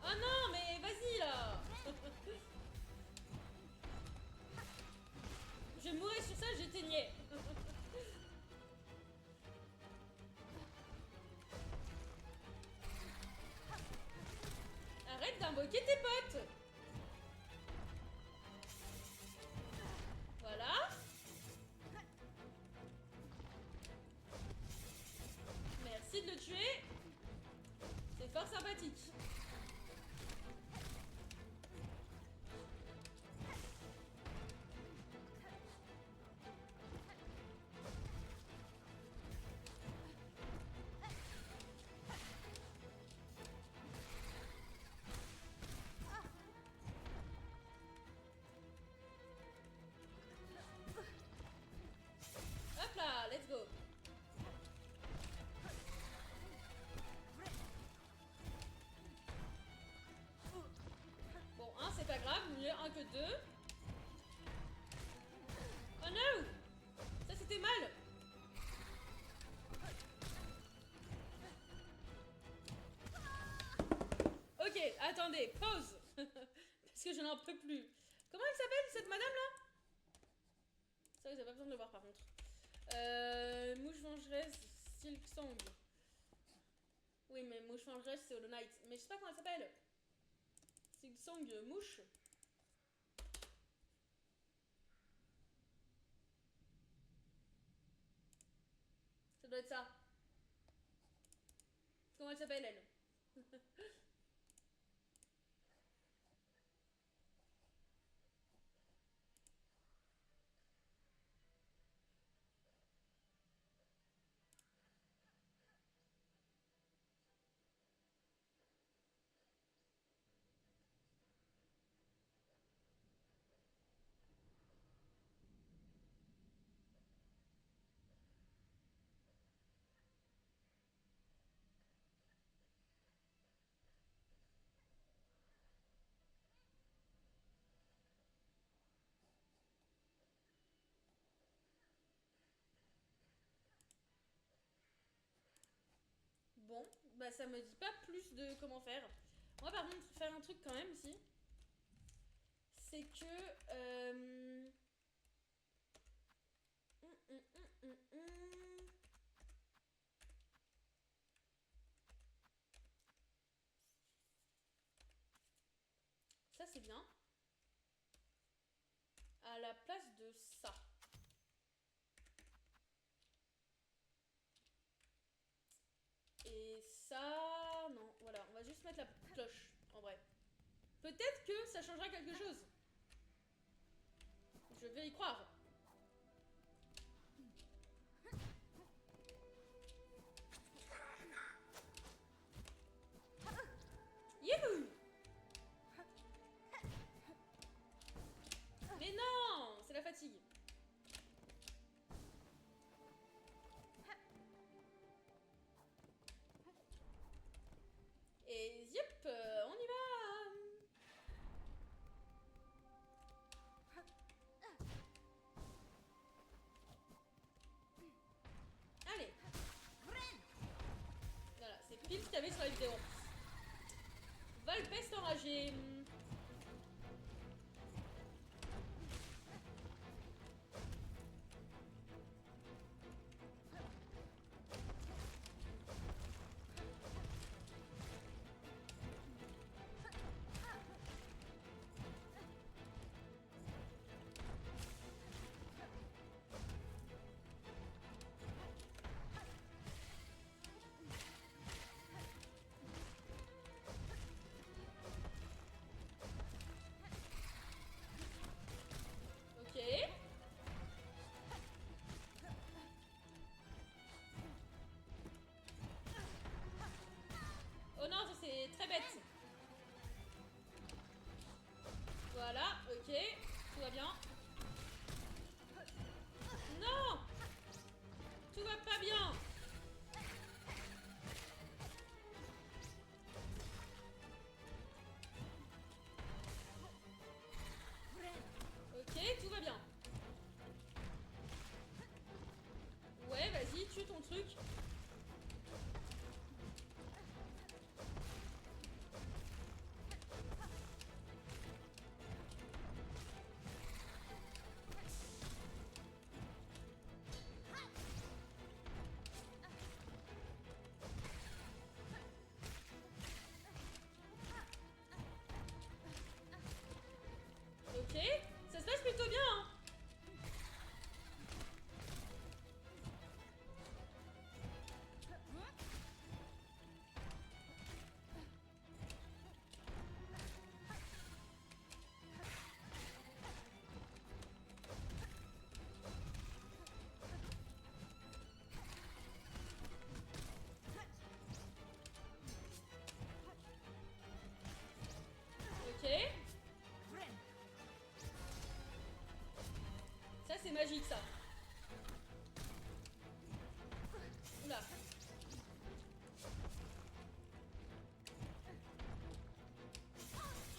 Oh non, mais vas-y là. Je mourrais sur ça, j'éteignais. Arrête d'invoquer tes potes. Voilà. Merci de le tuer. C'est fort sympathique. Hop là, let's go. Bon, un, c'est pas grave, mieux un que deux. Oh non. Ça, c'était mal. Ok, attendez, pause. Parce que je n'en peux plus. Comment elle s'appelle, cette madame-là? Ça, vous avez pas besoin de le voir, par contre. Mouche vengeresse, Silk Song. Oui, mais mouche vengeresse, c'est Hollow Knight. Mais je sais pas comment elle s'appelle. Silk Song, mouche. Ça doit être ça. Comment elle s'appelle, elle? Bon, bah ça me dit pas plus de comment faire. On va par contre faire un truc quand même ici. C'est que... hum, hum, hum. Ça c'est bien. À la place de ça. Et ça... Non, voilà, on va juste mettre la cloche, en vrai. Peut-être que ça changera quelque chose. Je vais y croire. Youhou! Mais non! C'est la fatigue. Et yep, on y va! magique ça. Oula.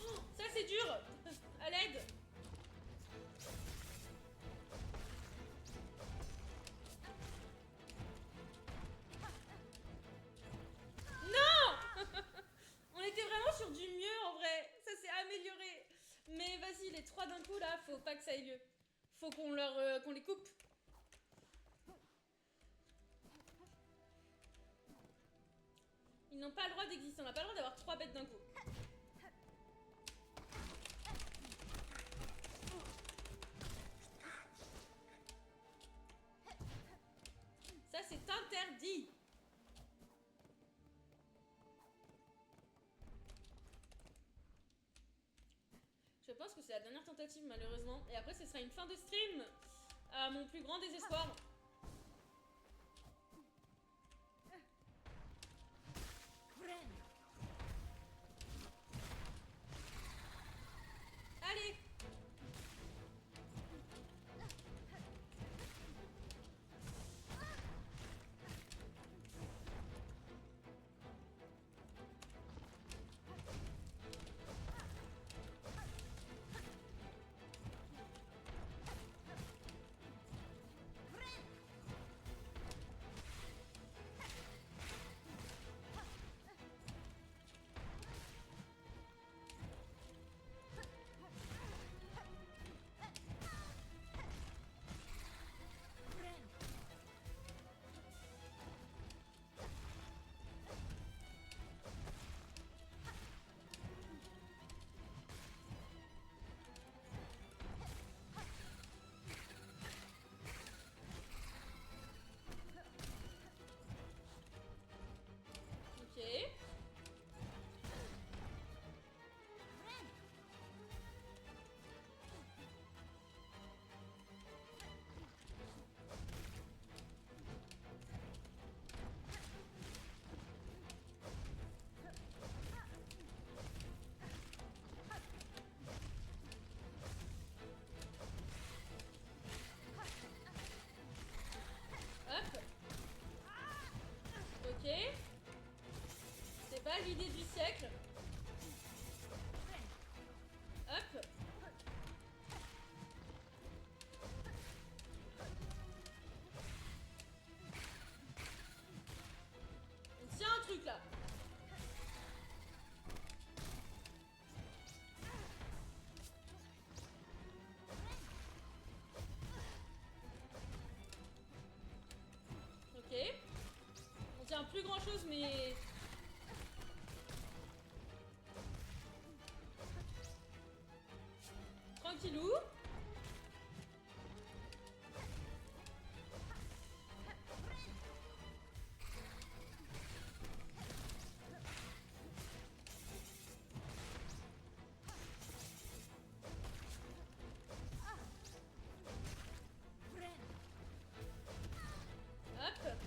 Oh, ça c'est dur. À l'aide. Non. On était vraiment sur du mieux en vrai. Ça s'est amélioré. Mais vas-y, les 3 d'un coup là, faut pas que ça ait lieu. Faut qu'on les coupe. Ils n'ont pas le droit d'exister. On n'a pas le droit d'avoir 3 bêtes d'un coup. Ça c'est interdit. Je pense que c'est la dernière tentative malheureusement. Et après ce sera une fin de stream. À mon plus grand désespoir. Allez. Ok. Hop. Ok. C'est pas l'idée du siècle. Hop. On tient un truc là. Ok. On tient plus grand chose mais... Tranquillou. Hop.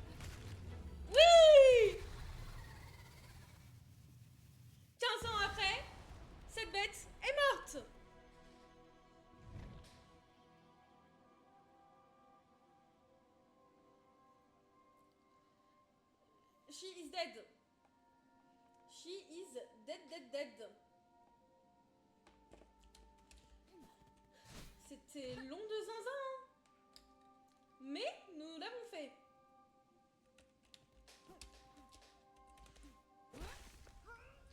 Oui. 15 ans après, cette bête est morte. She is dead. She is dead. C'était long de zinzin, hein. Mais nous l'avons fait.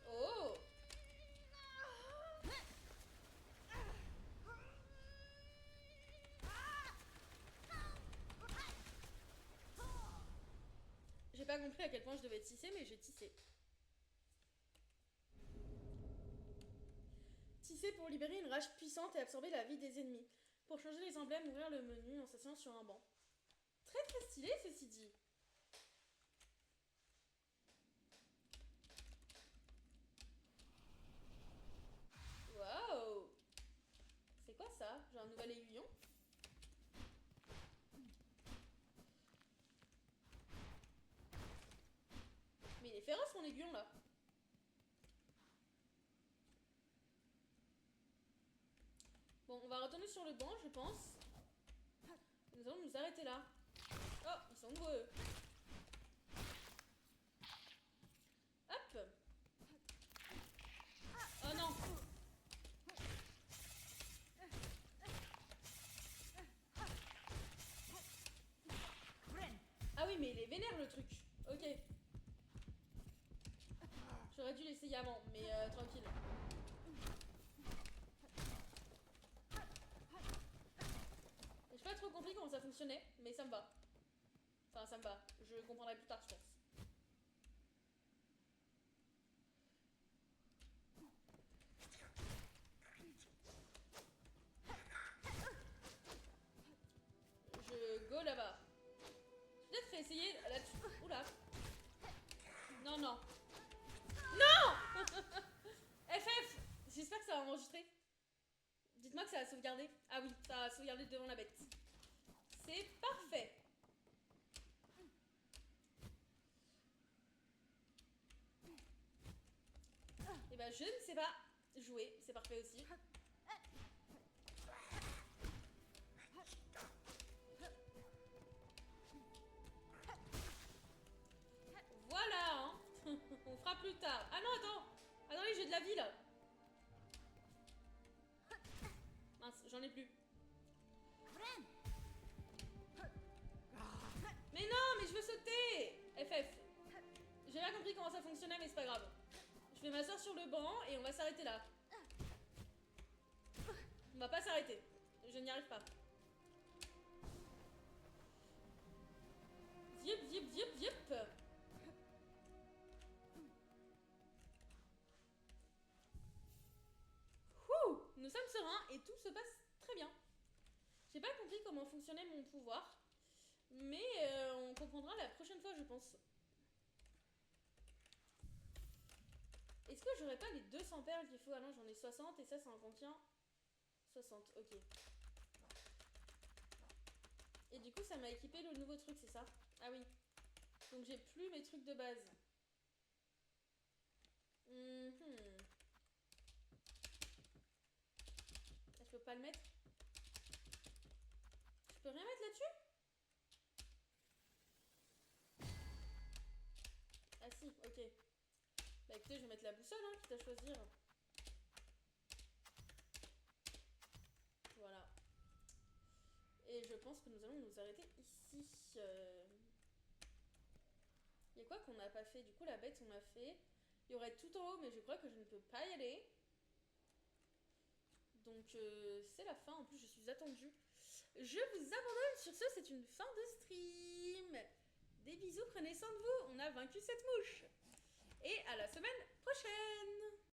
Oh. J'ai pas compris à quel point je devais tisser, mais j'ai tissé. Tisser pour libérer une rage puissante et absorber la vie des ennemis. Pour changer les emblèmes, ouvrir le menu en s'asseyant sur un banc. Très très stylé ceci dit. Waouh. C'est quoi ça? J'ai un nouvel aiguillon. Mais il est féroce mon aiguillon là. Bon, on va retourner sur le banc, je pense. nous allons nous arrêter là. Oh, ils sont nombreux. Hop. Oh non. Ah oui, mais il est vénère le truc. Ok. J'aurais dû l'essayer avant, mais tranquille. J'ai pas trop compris comment ça fonctionnait, mais ça me va. Enfin, ça me va. Je comprendrai plus tard, je pense. Je go là-bas. Peut-être réessayer là-dessus. Oula. Non, non. Non. FF. J'espère que ça va enregistrer. Dites-moi que ça a sauvegardé. Ah oui, ça a sauvegardé devant la bête. C'est parfait. Et bah je ne sais pas jouer, c'est parfait aussi. Voilà, hein. On fera plus tard. Ah non, attends. Attendez, j'ai de la vie là. Mince, j'en ai plus. Mais non, mais je veux sauter. FF. J'ai pas compris comment ça fonctionnait, mais c'est pas grave. Je vais m'asseoir sur le banc et on va s'arrêter là. On va pas s'arrêter. Je n'y arrive pas. Zip, zip, zip, zip. Ouh, nous sommes sereins et tout se passe très bien. J'ai pas compris comment fonctionnait mon pouvoir. Mais on comprendra la prochaine fois, je pense. Est-ce que j'aurais pas les 200 perles qu'il faut? Ah non, j'en ai 60 et ça en contient 60, ok. Et du coup, ça m'a équipé le nouveau truc, c'est ça? Ah oui. Donc j'ai plus mes trucs de base. Ah, je peux pas le mettre? Je peux rien mettre là-dessus? Ah si, ok. Bah écoutez, je vais mettre la boussole, hein, quitte à choisir. Voilà. Et je pense que nous allons nous arrêter ici. Il y a quoi qu'on n'a pas fait? Du coup, la bête, on l'a fait. Il y aurait tout en haut, mais je crois que je ne peux pas y aller. Donc, c'est la fin. En plus, je suis attendue. Je vous abandonne. Sur ce, c'est une fin de stream. Des bisous, prenez soin de vous. On a vaincu cette mouche. Et à la semaine prochaine.